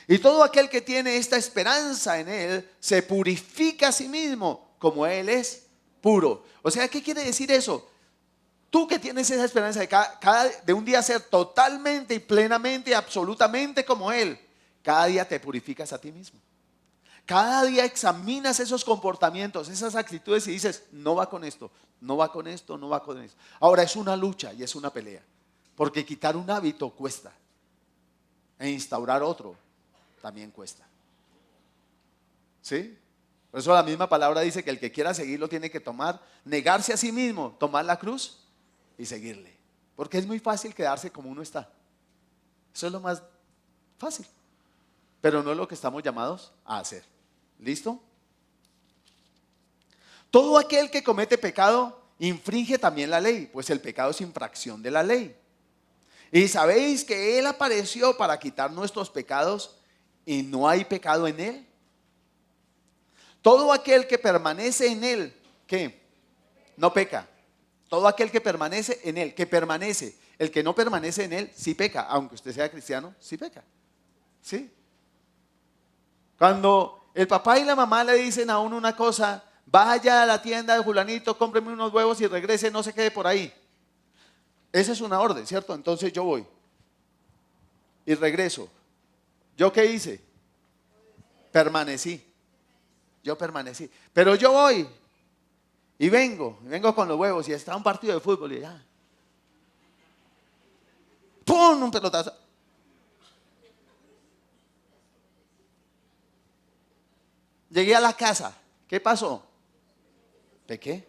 Y todo aquel que tiene esta esperanza en Él, se purifica a sí mismo, como Él es puro. O sea, ¿qué quiere decir eso? Tú que tienes esa esperanza de un día ser totalmente y plenamente y absolutamente como Él, cada día te purificas a ti mismo. Cada día examinas esos comportamientos, esas actitudes y dices: no va con esto, no va con esto, no va con esto. Ahora es una lucha y es una pelea, porque quitar un hábito cuesta e instaurar otro también cuesta. ¿Sí? Por eso la misma palabra dice que el que quiera seguirlo tiene que negarse a sí mismo, tomar la cruz y seguirle. Porque es muy fácil quedarse como uno está. Eso es lo más fácil. Pero no es lo que estamos llamados a hacer. ¿Listo? Todo aquel que comete pecado infringe también la ley, pues el pecado es infracción de la ley. Y sabéis que Él apareció para quitar nuestros pecados y no hay pecado en Él. Todo aquel que permanece en Él, ¿qué? No peca. Todo aquel que permanece en él, que permanece. El que no permanece en él, sí peca. Aunque usted sea cristiano, sí peca. ¿Sí? Cuando el papá y la mamá le dicen a uno una cosa, vaya a la tienda de fulanito, cómpreme unos huevos y regrese, no se quede por ahí. Esa es una orden, ¿cierto? Entonces yo voy y regreso. ¿Yo qué hice? Permanecí. Yo permanecí. Pero yo voy y vengo con los huevos y está un partido de fútbol y ya. ¡Pum! Un pelotazo. Llegué a la casa. ¿Qué pasó? Pequé.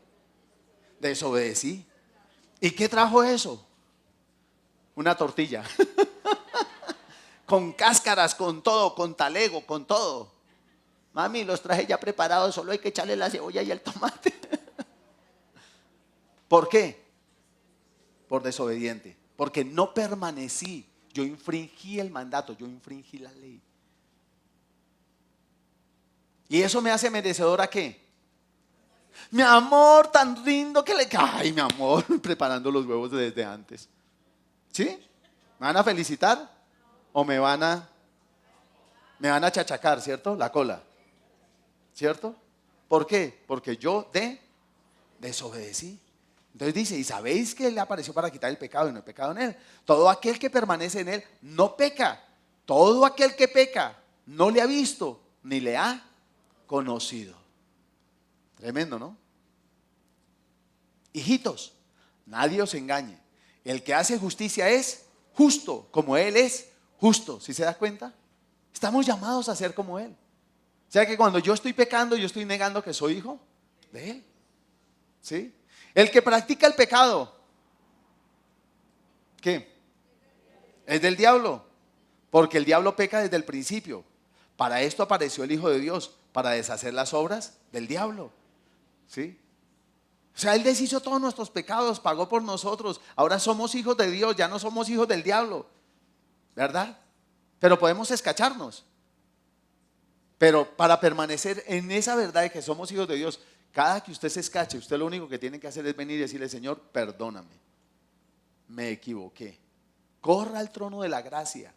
Desobedecí. ¿Y qué trajo eso? Una tortilla. Con cáscaras, con todo, con talego, con todo. Mami, los traje ya preparados, solo hay que echarle la cebolla y el tomate. ¿Por qué? Por desobediente. Porque no permanecí. Yo infringí el mandato, yo infringí la ley. ¿Y eso me hace merecedor a qué? Mi amor, tan lindo que le... Ay, mi amor, preparando los huevos desde antes. ¿Sí? ¿Me van a felicitar? ¿O me van a chachacar, ¿cierto? La cola. ¿Cierto? ¿Por qué? Porque yo desobedecí. Entonces dice, ¿y sabéis que Él le apareció para quitar el pecado y no hay pecado en Él? Todo aquel que permanece en Él no peca. Todo aquel que peca no le ha visto ni le ha conocido. Tremendo, ¿no? Hijitos, nadie os engañe. El que hace justicia es justo, como Él es justo. ¿Sí se da cuenta? Estamos llamados a ser como Él. O sea que cuando yo estoy pecando, yo estoy negando que soy hijo de Él. ¿Sí? El que practica el pecado, ¿qué? Es del diablo. Porque el diablo peca desde el principio. Para esto apareció el Hijo de Dios, para deshacer las obras del diablo. ¿Sí? O sea, Él deshizo todos nuestros pecados, pagó por nosotros. Ahora somos hijos de Dios, ya no somos hijos del diablo. ¿Verdad? Pero podemos escacharnos. Pero para permanecer en esa verdad de que somos hijos de Dios, cada que usted se escache, usted lo único que tiene que hacer es venir y decirle, Señor, perdóname, me equivoqué. Corra al trono de la gracia,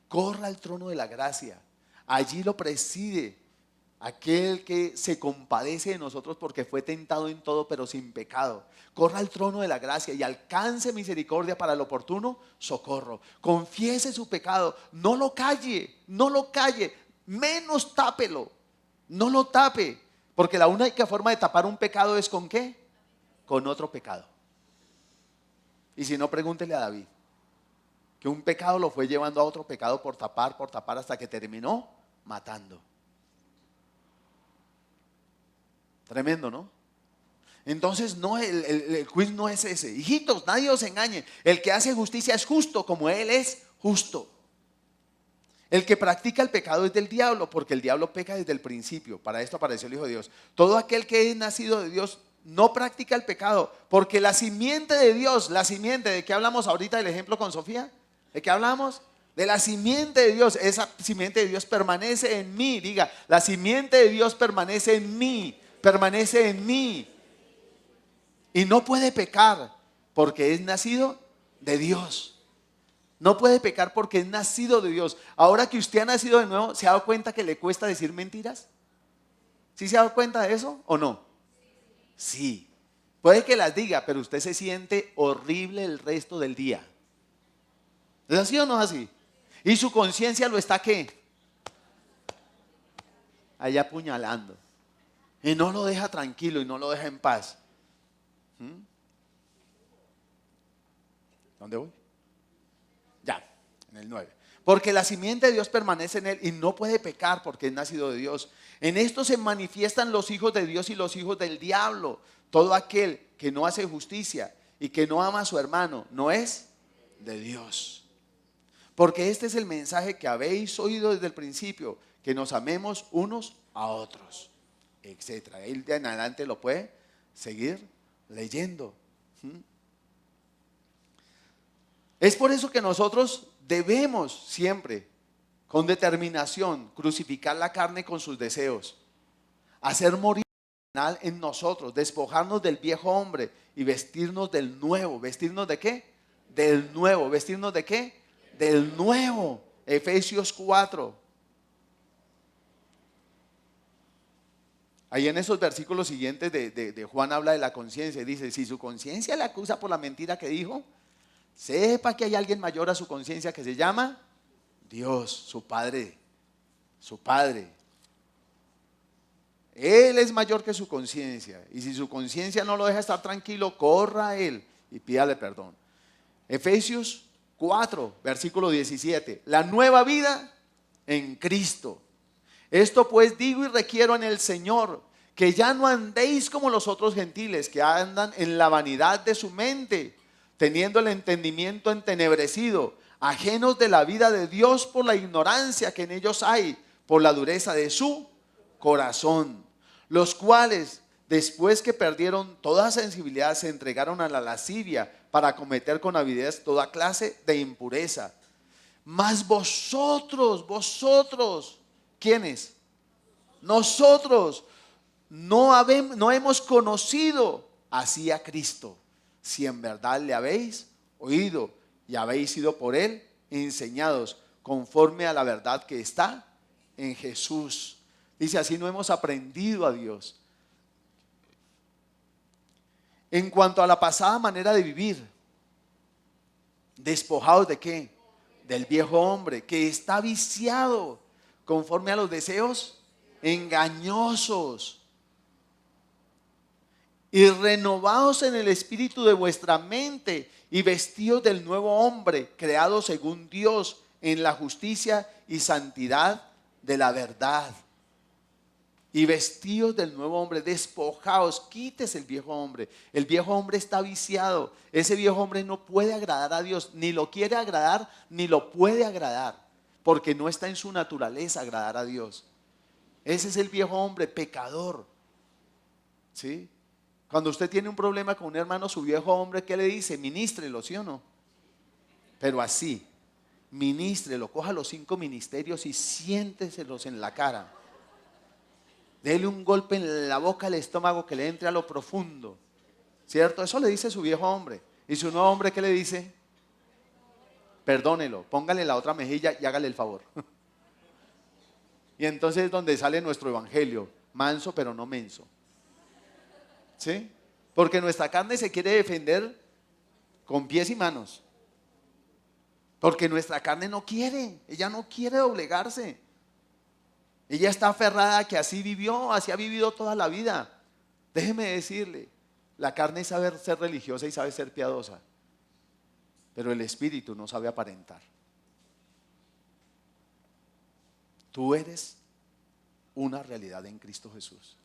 corra al trono de la gracia. Allí lo preside aquel que se compadece de nosotros porque fue tentado en todo pero sin pecado. Corra al trono de la gracia y alcance misericordia para el oportuno socorro. Confiese su pecado, no lo calle, menos tápelo, no lo tape, porque la única forma de tapar un pecado es ¿con qué? Con otro pecado. Y si no, pregúntele a David, que un pecado lo fue llevando a otro pecado por tapar, hasta que terminó matando. Tremendo, ¿no? Entonces no, el quiz no es ese. Hijitos, nadie os engañe. El que hace justicia es justo como Él es justo. El que practica el pecado es del diablo, porque el diablo peca desde el principio. Para esto apareció el Hijo de Dios. Todo aquel que es nacido de Dios no practica el pecado, porque la simiente de Dios, la simiente, ¿de qué hablamos ahorita del ejemplo con Sofía? ¿De qué hablamos? De la simiente de Dios. Esa simiente de Dios permanece en mí. Diga, la simiente de Dios permanece en mí. Permanece en mí. Y no puede pecar porque es nacido de Dios. No puede pecar porque es nacido de Dios. Ahora que usted ha nacido de nuevo, ¿se ha dado cuenta que le cuesta decir mentiras? ¿Sí se ha dado cuenta de eso o no? Sí. Puede que las diga, pero usted se siente horrible el resto del día. ¿Es así o no es así? Y su conciencia lo está ¿qué? Allá apuñalando. Y no lo deja tranquilo y no lo deja en paz. ¿Dónde voy? Ya, en el 9. Porque la simiente de Dios permanece en él y no puede pecar porque es nacido de Dios. En esto se manifiestan los hijos de Dios y los hijos del diablo. Todo aquel que no hace justicia y que no ama a su hermano no es de Dios. Porque este es el mensaje que habéis oído desde el principio, que nos amemos unos a otros, etcétera. Él de en adelante lo puede seguir leyendo. Es por eso que nosotros debemos siempre, con determinación, crucificar la carne con sus deseos, hacer morir en nosotros, despojarnos del viejo hombre y vestirnos del nuevo. ¿Vestirnos de qué? Del nuevo. ¿Vestirnos de qué? Del nuevo. Efesios 4. Ahí en esos versículos siguientes de Juan habla de la conciencia y dice, si su conciencia le acusa por la mentira que dijo, sepa que hay alguien mayor a su conciencia que se llama Dios, su Padre. Su Padre. Él es mayor que su conciencia. Y si su conciencia no lo deja estar tranquilo, corra a Él y pídale perdón. Efesios 4, versículo 17. La nueva vida en Cristo. Esto pues digo y requiero en el Señor, que ya no andéis como los otros gentiles, que andan en la vanidad de su mente, teniendo el entendimiento entenebrecido, ajenos de la vida de Dios por la ignorancia que en ellos hay, por la dureza de su corazón, los cuales, después que perdieron toda sensibilidad, se entregaron a la lascivia para cometer con avidez toda clase de impureza. Mas vosotros, ¿quiénes? Nosotros no hemos conocido así a Cristo, si en verdad le habéis oído y habéis sido por Él enseñados conforme a la verdad que está en Jesús. Dice, así no hemos aprendido a Dios. En cuanto a la pasada manera de vivir, despojados de ¿qué? Del viejo hombre que está viciado conforme a los deseos engañosos, y renovados en el espíritu de vuestra mente y vestidos del nuevo hombre, creado según Dios en la justicia y santidad de la verdad. Y vestidos del nuevo hombre, despojados, quítese el viejo hombre. El viejo hombre está viciado. Ese viejo hombre no puede agradar a Dios, ni lo quiere agradar, ni lo puede agradar, porque no está en su naturaleza agradar a Dios. Ese es el viejo hombre pecador. ¿Sí? Cuando usted tiene un problema con un hermano, su viejo hombre, ¿qué le dice? Ministrelo, ¿sí o no? Pero así, ministrelo, coja los 5 ministerios y siénteselos en la cara. Dele un golpe en la boca, al estómago, que le entre a lo profundo. ¿Cierto? Eso le dice su viejo hombre. ¿Y su nuevo hombre qué le dice? Perdónelo, póngale la otra mejilla y hágale el favor. Y entonces es donde sale nuestro evangelio, manso pero no menso. ¿Sí? Porque nuestra carne se quiere defender con pies y manos. Porque nuestra carne no quiere, ella no quiere doblegarse. Ella está aferrada a que así vivió, así ha vivido toda la vida. Déjeme decirle, la carne sabe ser religiosa y sabe ser piadosa, pero el espíritu no sabe aparentar. Tú eres una realidad en Cristo Jesús.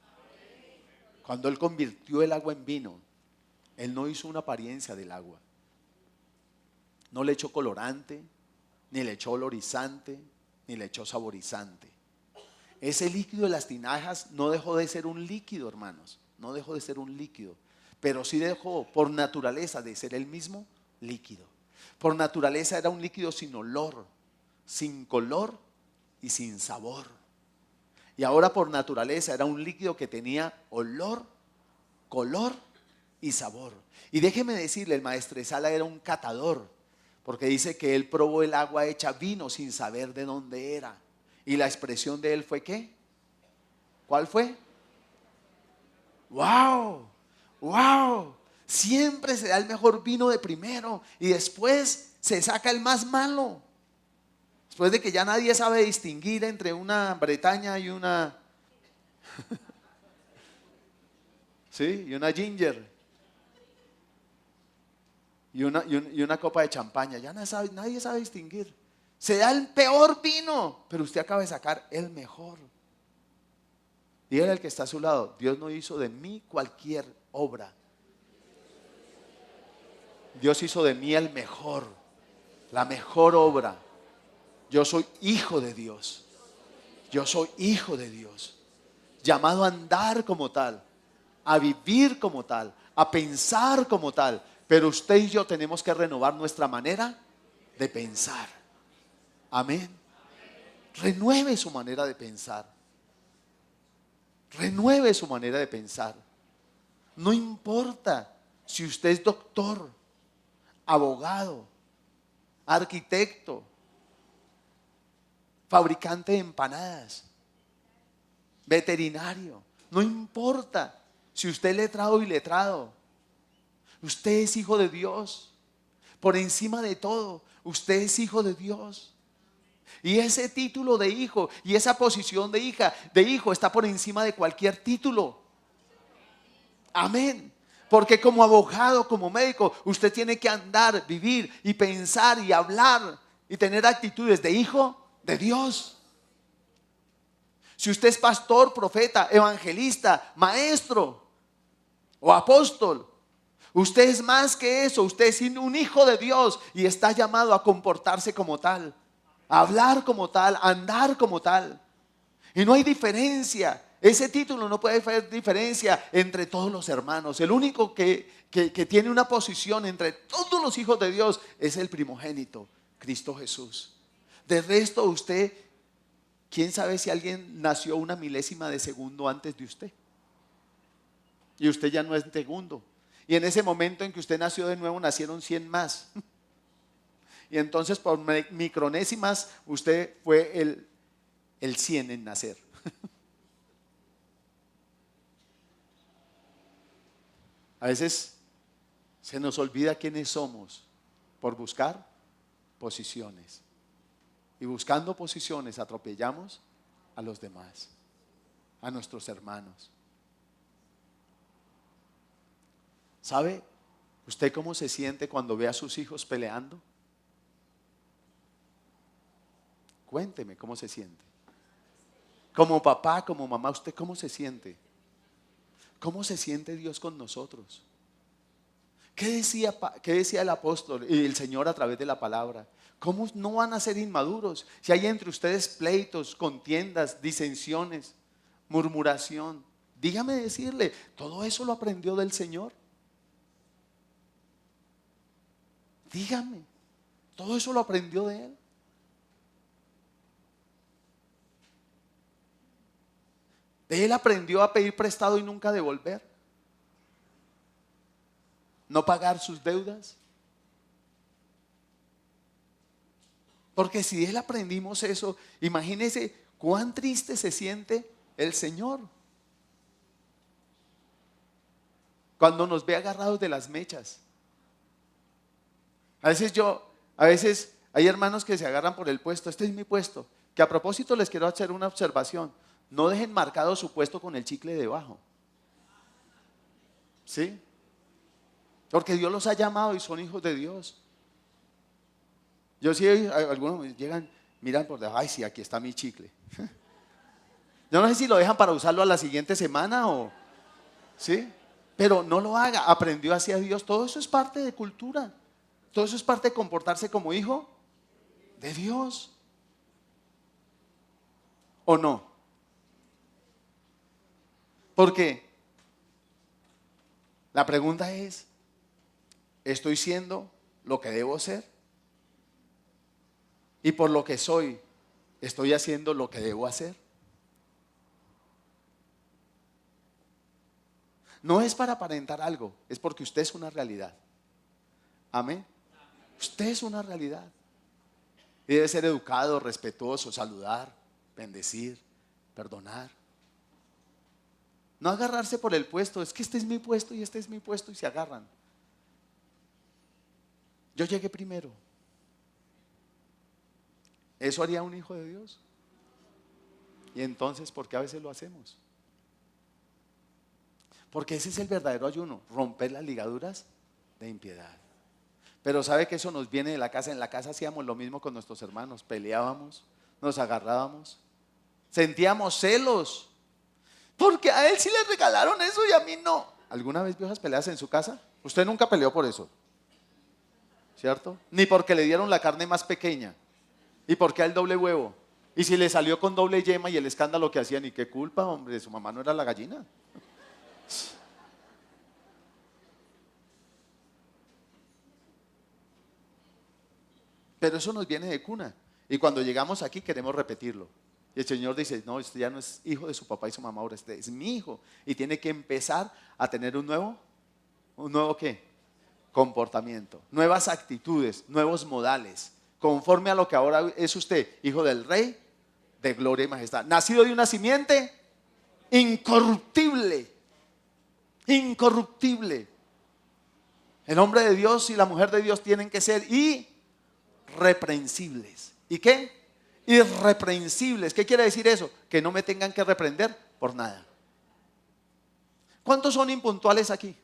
Cuando Él convirtió el agua en vino, Él no hizo una apariencia del agua. No le echó colorante, ni le echó olorizante, ni le echó saborizante. Ese líquido de las tinajas no dejó de ser un líquido, hermanos. No dejó de ser un líquido, pero sí dejó por naturaleza de ser el mismo líquido. Por naturaleza era un líquido sin olor, sin color y sin sabor. Y ahora por naturaleza era un líquido que tenía olor, color y sabor. Y déjeme decirle, el maestresala era un catador, porque dice que él probó el agua hecha vino sin saber de dónde era. Y la expresión de él fue ¿qué? ¿Cuál fue? ¡Wow! ¡Wow! Siempre se da el mejor vino de primero y después se saca el más malo. Después de que ya nadie sabe distinguir entre una Bretaña y una ¿sí? Y una ginger y una copa de champaña. Ya nadie sabe distinguir. Se da el peor vino, pero usted acaba de sacar el mejor. Dígale al que está a su lado, Dios no hizo de mí cualquier obra. Dios hizo de mí el mejor, la mejor obra. Yo soy hijo de Dios. Yo soy hijo de Dios. Llamado a andar como tal, a vivir como tal, a pensar como tal. Pero usted y yo tenemos que renovar nuestra manera de pensar. Amén. Renueve su manera de pensar. Renueve su manera de pensar. No importa si usted es doctor, abogado, arquitecto, fabricante de empanadas, veterinario. No importa si usted es letrado o iletrado. Usted es hijo de Dios. Por encima de todo, usted es hijo de Dios. Y ese título de hijo y esa posición de hija, de hijo, está por encima de cualquier título. Amén. Porque como abogado, como médico, usted tiene que andar, vivir y pensar y hablar y tener actitudes de hijo de Dios. Si usted es pastor, profeta, evangelista, maestro o apóstol, usted es más que eso. Usted es un hijo de Dios y está llamado a comportarse como tal, a hablar como tal, a andar como tal. Y no hay diferencia. Ese título no puede hacer diferencia entre todos los hermanos. El único que tiene una posición entre todos los hijos de Dios es el primogénito, Cristo Jesús. De resto, usted, ¿quién sabe si alguien nació una milésima de segundo antes de usted? Y usted ya no es segundo. Y en ese momento en que usted nació de nuevo, nacieron 100 más. Y entonces por micronésimas usted fue el 100 en nacer. A veces se nos olvida quiénes somos por buscar posiciones. Y buscando posiciones atropellamos a los demás, a nuestros hermanos. ¿Sabe usted cómo se siente cuando ve a sus hijos peleando? Cuénteme cómo se siente. Como papá, como mamá, ¿usted cómo se siente? ¿Cómo se siente Dios con nosotros? ¿Qué decía el apóstol y el Señor a través de la palabra? ¿Cómo no van a ser inmaduros si hay entre ustedes pleitos, contiendas, disensiones, murmuración? Dígame decirle, todo eso lo aprendió del Señor. Dígame, todo eso lo aprendió de Él. Él aprendió a pedir prestado y nunca devolver. No pagar sus deudas. Porque si de Él aprendimos eso, imagínese cuán triste se siente el Señor cuando nos ve agarrados de las mechas. A veces hay hermanos que se agarran por el puesto. Este es mi puesto. Que a propósito les quiero hacer una observación. No dejen marcado su puesto con el chicle debajo. ¿Sí? Porque Dios los ha llamado y son hijos de Dios. Yo sí, algunos llegan, miran por debajo, ay sí, aquí está mi chicle. Yo no sé si lo dejan para usarlo a la siguiente semana o, ¿sí? Pero no lo haga, aprendió hacia Dios. Todo eso es parte de cultura. Todo eso es parte de comportarse como hijo de Dios. ¿O no? Porque la pregunta es, ¿estoy siendo lo que debo ser? Y por lo que soy, ¿estoy haciendo lo que debo hacer? No es para aparentar algo, es porque usted es una realidad. Amén. Usted es una realidad. Y debe ser educado, respetuoso, saludar, bendecir, perdonar. No agarrarse por el puesto, es que este es mi puesto y este es mi puesto y se agarran. Yo llegué primero. ¿Eso haría un hijo de Dios? Y entonces, ¿por qué a veces lo hacemos? Porque ese es el verdadero ayuno, romper las ligaduras de impiedad. Pero sabe que eso nos viene de la casa. En la casa hacíamos lo mismo con nuestros hermanos, peleábamos, nos agarrábamos, sentíamos celos, porque a él sí le regalaron eso y a mí no. ¿Alguna vez vio esas peleas en su casa? Usted nunca peleó por eso, ¿cierto? Ni porque le dieron la carne más pequeña. ¿Y por qué el doble huevo? Y si le salió con doble yema y el escándalo que hacían, ¿y qué culpa, hombre? Su mamá no era la gallina. Pero eso nos viene de cuna. Y cuando llegamos aquí queremos repetirlo. Y el Señor dice, no, usted ya no es hijo de su papá y su mamá, ahora este es mi hijo. Y tiene que empezar a tener un nuevo ¿qué? Comportamiento, nuevas actitudes, nuevos modales, conforme a lo que ahora es usted, hijo del Rey de gloria y majestad, nacido de una simiente incorruptible, incorruptible. El hombre de Dios y la mujer de Dios tienen que ser irreprensibles. ¿Y qué? Irreprensibles. ¿Qué quiere decir eso? Que no me tengan que reprender por nada. ¿Cuántos son impuntuales aquí?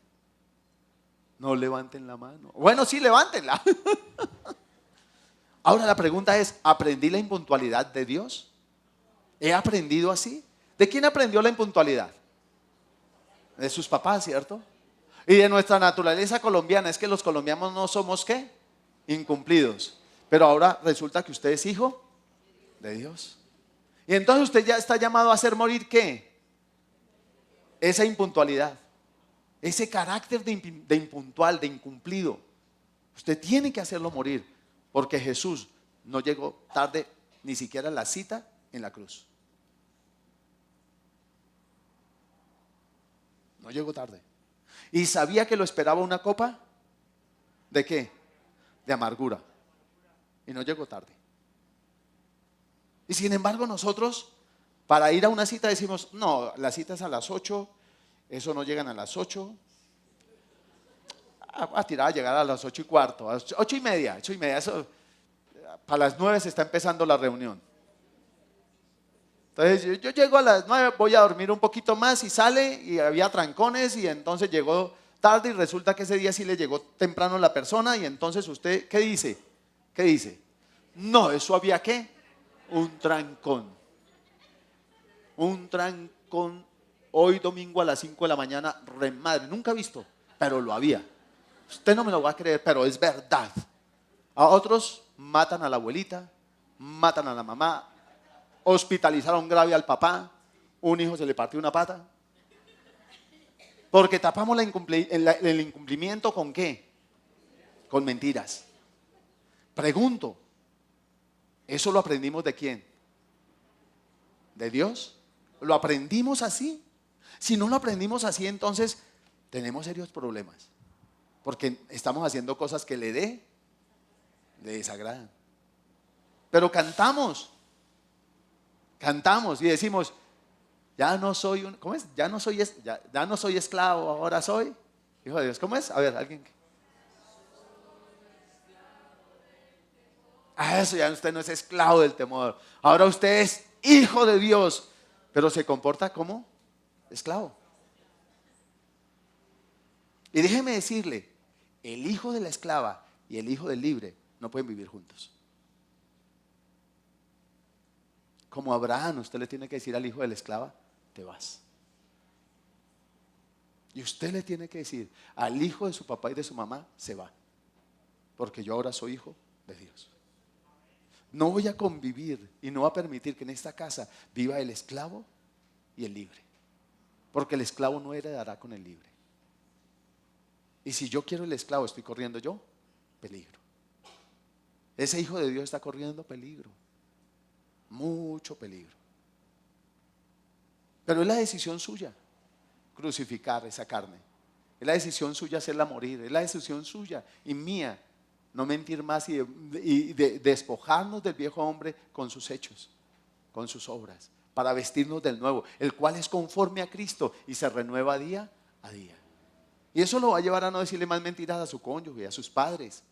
No levanten la mano. Bueno, sí, levántenla. Ahora la pregunta es, ¿aprendí la impuntualidad de Dios? ¿He aprendido así? ¿De quién aprendió la impuntualidad? De sus papás, ¿cierto? Y de nuestra naturaleza colombiana, es que los colombianos no somos ¿qué? Incumplidos. Pero ahora resulta que usted es hijo de Dios. Y entonces usted ya está llamado a hacer morir ¿qué? Esa impuntualidad. Ese carácter de impuntual, de incumplido. Usted tiene que hacerlo morir. Porque Jesús no llegó tarde ni siquiera a la cita en la cruz. No llegó tarde. Y sabía que lo esperaba una copa ¿de qué? De amargura. Y no llegó tarde. Y sin embargo nosotros para ir a una cita decimos, no, la cita es a las 8, eso no llegan a las 8. A tirar a llegar a las 8:15, a las 8:30, eso, para las 9 se está empezando la reunión. Entonces yo llego a las 9, voy a dormir un poquito más y sale y había trancones y entonces llegó tarde y resulta que ese día sí le llegó temprano la persona y entonces usted, ¿qué dice? ¿Qué dice? No, eso había ¿qué? Un trancón. Un trancón hoy domingo a las 5 de la mañana, remadre, nunca he visto, pero lo había. Usted no me lo va a creer, pero es verdad. A otros matan a la abuelita, matan a la mamá, hospitalizaron grave al papá, un hijo se le partió una pata. Porque tapamos el incumplimiento ¿con qué? Con mentiras. Pregunto, ¿eso lo aprendimos de quién? ¿De Dios? ¿Lo aprendimos así? Si no lo aprendimos así, entonces tenemos serios problemas. Porque estamos haciendo cosas que le desagradan. Pero cantamos y decimos, ya no soy ¿cómo es? Ya no soy esclavo, ahora soy hijo de Dios. ¿Cómo es? A ver, alguien. Eso ya usted no es esclavo del temor. Ahora usted es hijo de Dios, pero se comporta como esclavo. Y déjeme decirle, el hijo de la esclava y el hijo del libre no pueden vivir juntos. Como Abraham, usted le tiene que decir al hijo de la esclava, te vas. Y usted le tiene que decir al hijo de su papá y de su mamá, se va. Porque yo ahora soy hijo de Dios. No voy a convivir y no voy a permitir que en esta casa viva el esclavo y el libre. Porque el esclavo no heredará con el libre. Y si yo quiero el esclavo, estoy corriendo yo peligro. Ese hijo de Dios está corriendo peligro. Mucho peligro. Pero es la decisión suya crucificar esa carne. Es la decisión suya hacerla morir. Es la decisión suya y mía no mentir más y despojarnos del viejo hombre con sus hechos, con sus obras, para vestirnos del nuevo, el cual es conforme a Cristo y se renueva día a día. Y eso lo va a llevar a no decirle más mentiras a su cónyuge, a sus padres,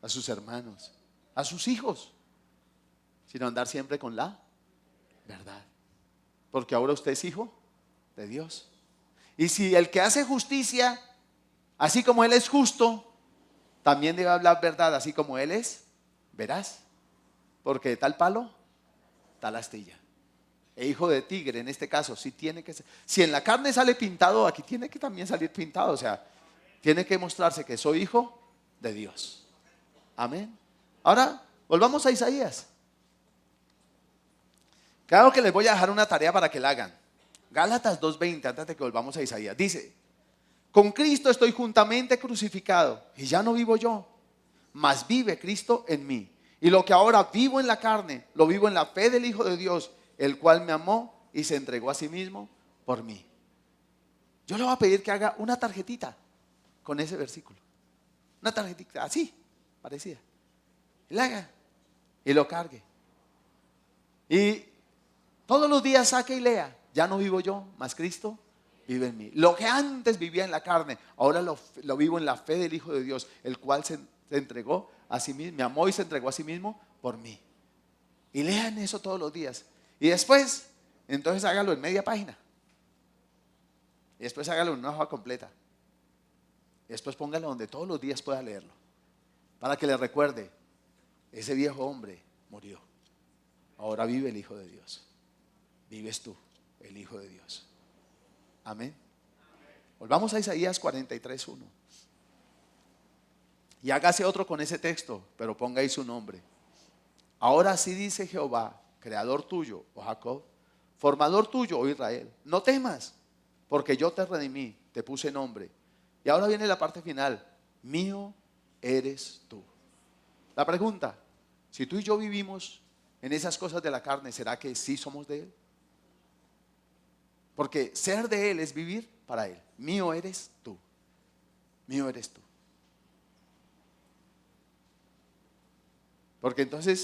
a sus hermanos, a sus hijos, sino andar siempre con la verdad. Porque ahora usted es hijo de Dios. Y si el que hace justicia, así como Él es justo, también debe hablar verdad, así como Él es veraz. Porque de tal palo, tal astilla. E hijo de tigre, en este caso, sí tiene que ser. Si en la carne sale pintado, aquí tiene que también salir pintado. O sea, tiene que mostrarse que soy hijo de Dios. Amén. Ahora, volvamos a Isaías. Claro que les voy a dejar una tarea para que la hagan. Gálatas 2:20, antes de que volvamos a Isaías. Dice, con Cristo estoy juntamente crucificado, y ya no vivo yo, mas vive Cristo en mí. Y lo que ahora vivo en la carne, lo vivo en la fe del Hijo de Dios, el cual me amó y se entregó a sí mismo por mí. Yo le voy a pedir que haga una tarjetita con ese versículo. Una tarjetita así, parecida. Y la haga y lo cargue. Y todos los días saque y lea. Ya no vivo yo, mas Cristo vive en mí. Lo que antes vivía en la carne, ahora lo vivo en la fe del Hijo de Dios, el cual se entregó a sí mismo, me amó y se entregó a sí mismo por mí. Y lean eso todos los días. Y después, entonces hágalo en media página. Y después hágalo en una hoja completa. Y después póngalo donde todos los días pueda leerlo. Para que le recuerde, ese viejo hombre murió. Ahora vive el Hijo de Dios. Vives tú, el Hijo de Dios. Amén. Volvamos a Isaías 43:1. Y hágase otro con ese texto, pero ponga ahí su nombre. Ahora sí dice Jehová, creador tuyo, oh Jacob, formador tuyo, oh Israel. No temas, porque yo te redimí, te puse nombre. Y ahora viene la parte final. Mío eres tú. La pregunta, si tú y yo vivimos en esas cosas de la carne, ¿será que sí somos de Él? Porque ser de Él es vivir para Él. Mío eres tú. Mío eres tú. Porque entonces,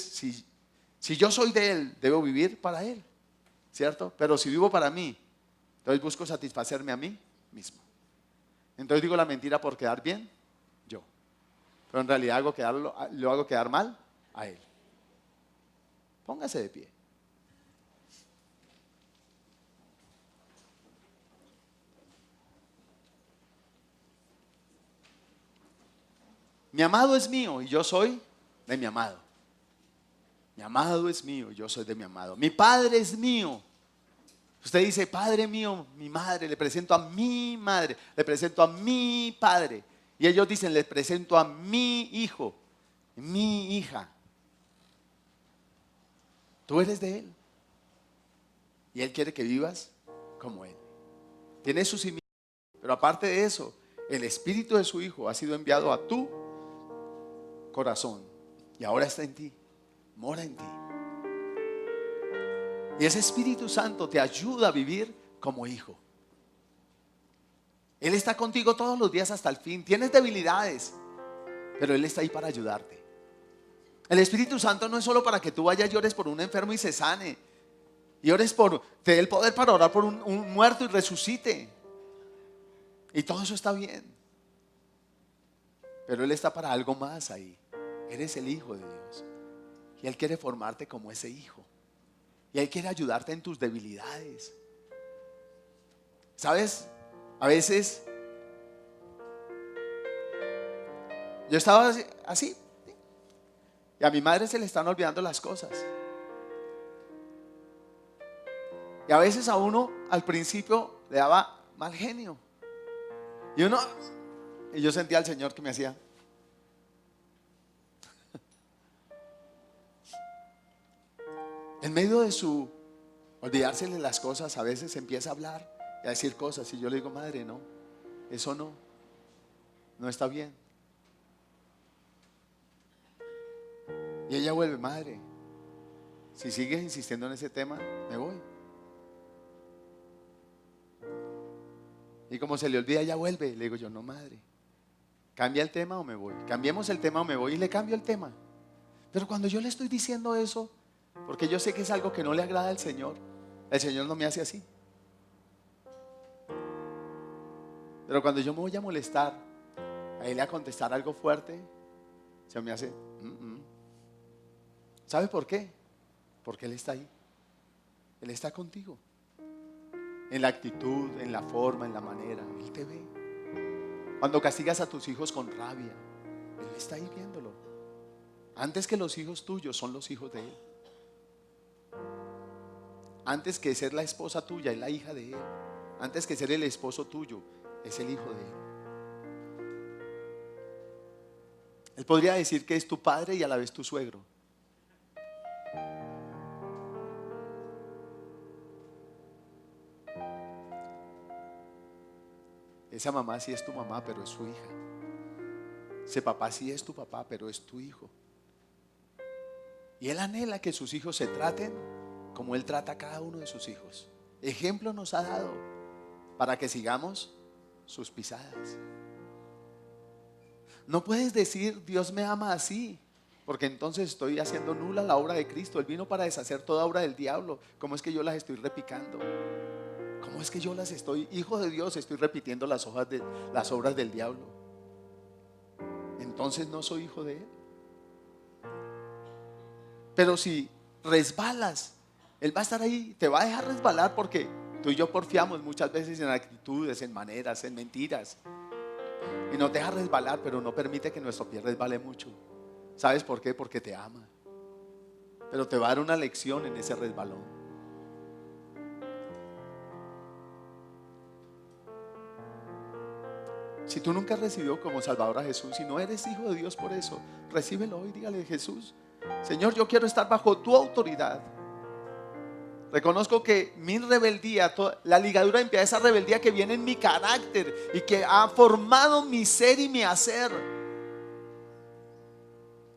si yo soy de Él, debo vivir para Él, ¿cierto? Pero si vivo para mí, entonces busco satisfacerme a mí mismo. Entonces digo la mentira por quedar bien, yo. Pero en realidad lo hago quedar mal a Él. Póngase de pie. Mi amado es mío y yo soy de mi amado. Mi amado es mío y yo soy de mi amado. Mi padre es mío. Usted dice, Padre mío, mi madre, le presento a mi madre, le presento a mi padre. Y ellos dicen, le presento a mi hijo, mi hija. Tú eres de Él. Y Él quiere que vivas como Él. Tiene su similar. Pero aparte de eso, el espíritu de su Hijo ha sido enviado a tu corazón. Y ahora está en ti. Mora en ti. Y ese Espíritu Santo te ayuda a vivir como hijo. Él está contigo todos los días hasta el fin. Tienes debilidades, pero Él está ahí para ayudarte. El Espíritu Santo no es solo para que tú vayas y ores por un enfermo y se sane. Y ores te dé el poder para orar por un muerto y resucite. Y todo eso está bien. Pero Él está para algo más ahí. Eres el Hijo de Dios. Y Él quiere formarte como ese hijo. Y Él quiere ayudarte en tus debilidades. ¿Sabes? A veces yo estaba así. Y a mi madre se le están olvidando las cosas. Y a veces a uno al principio le daba mal genio. Y yo sentía al Señor que me hacía. En medio de su olvidársele las cosas, a veces empieza a hablar y a decir cosas. Y yo le digo, madre, no, eso no está bien. Y ella vuelve, madre, si sigues insistiendo en ese tema, me voy. Y como se le olvida, ella vuelve. Le digo yo, no, madre, cambia el tema o me voy. Cambiemos el tema o me voy. Y le cambio el tema. Pero cuando yo le estoy diciendo eso, porque yo sé que es algo que no le agrada al Señor, el Señor no me hace así. Pero cuando yo me voy a molestar, a Él a contestar algo fuerte, se me hace ¿Sabe por qué? Porque Él está ahí. Él está contigo. En la actitud, en la forma, en la manera. Él te ve. Cuando castigas a tus hijos con rabia, Él está ahí viéndolo. Antes que los hijos tuyos son los hijos de Él. Antes que ser la esposa tuya es la hija de Él. Antes que ser el esposo tuyo es el hijo de Él. Él podría decir que es tu padre y a la vez tu suegro. Esa mamá sí es tu mamá, pero es su hija. Ese papá sí es tu papá, pero es tu hijo. Y Él anhela que sus hijos se traten como Él trata a cada uno de sus hijos. Ejemplo nos ha dado para que sigamos sus pisadas. No puedes decir Dios me ama así, porque entonces estoy haciendo nula la obra de Cristo. Él vino para deshacer toda obra del diablo. ¿Cómo es que yo las estoy repicando? ¿Cómo es que yo las estoy, hijo de Dios, estoy repitiendo las obras del diablo? Entonces no soy hijo de Él. Pero si resbalas, Él va a estar ahí, te va a dejar resbalar, porque tú y yo porfiamos muchas veces en actitudes, en maneras, en mentiras, y nos deja resbalar, pero no permite que nuestro pie resbale mucho. ¿Sabes por qué? Porque te ama, pero te va a dar una lección en ese resbalón. Si tú nunca has recibido como Salvador a Jesús, si no eres hijo de Dios por eso, recíbelo hoy. Dígale: Jesús, Señor, yo quiero estar bajo tu autoridad. Reconozco que mi rebeldía, la ligadura de impiedad, esa rebeldía que viene en mi carácter y que ha formado mi ser y mi hacer,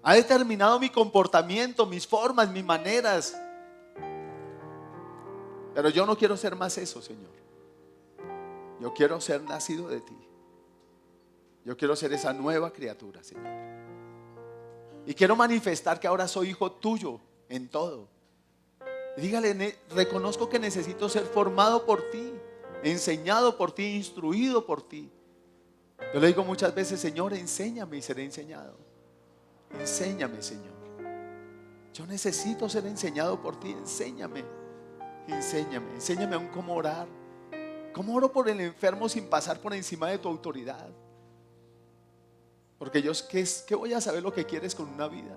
ha determinado mi comportamiento, mis formas, mis maneras. Pero yo no quiero ser más eso, Señor. Yo quiero ser nacido de ti. Yo quiero ser esa nueva criatura, Señor. Y quiero manifestar que ahora soy hijo tuyo en todo. Dígale: reconozco que necesito ser formado por ti, enseñado por ti, instruido por ti. Yo le digo muchas veces: Señor, enséñame y seré enseñado. Enséñame, Señor. Yo necesito ser enseñado por ti. Enséñame, enséñame, enséñame aún cómo orar. ¿Cómo oro por el enfermo sin pasar por encima de tu autoridad? Porque yo, ¿qué voy a saber lo que quieres con una vida?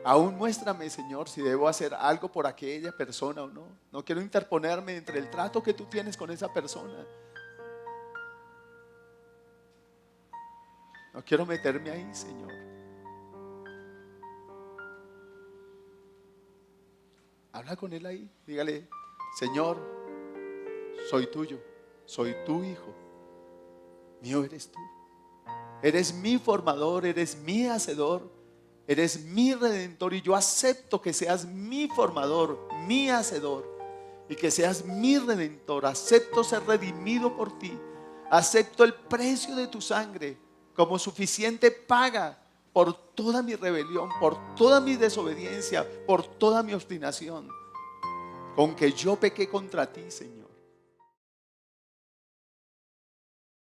Aún muéstrame, Señor, si debo hacer algo por aquella persona o no. No quiero interponerme entre el trato que tú tienes con esa persona. No quiero meterme ahí, Señor. Habla con Él ahí. Dígale: Señor, soy tuyo, soy tu hijo. Mío eres tú. Eres mi formador, eres mi hacedor, eres mi redentor, y yo acepto que seas mi formador, mi hacedor, y que seas mi redentor. Acepto ser redimido por ti. Acepto el precio de tu sangre como suficiente paga por toda mi rebelión, por toda mi desobediencia, por toda mi obstinación, con que yo pequé contra ti, Señor.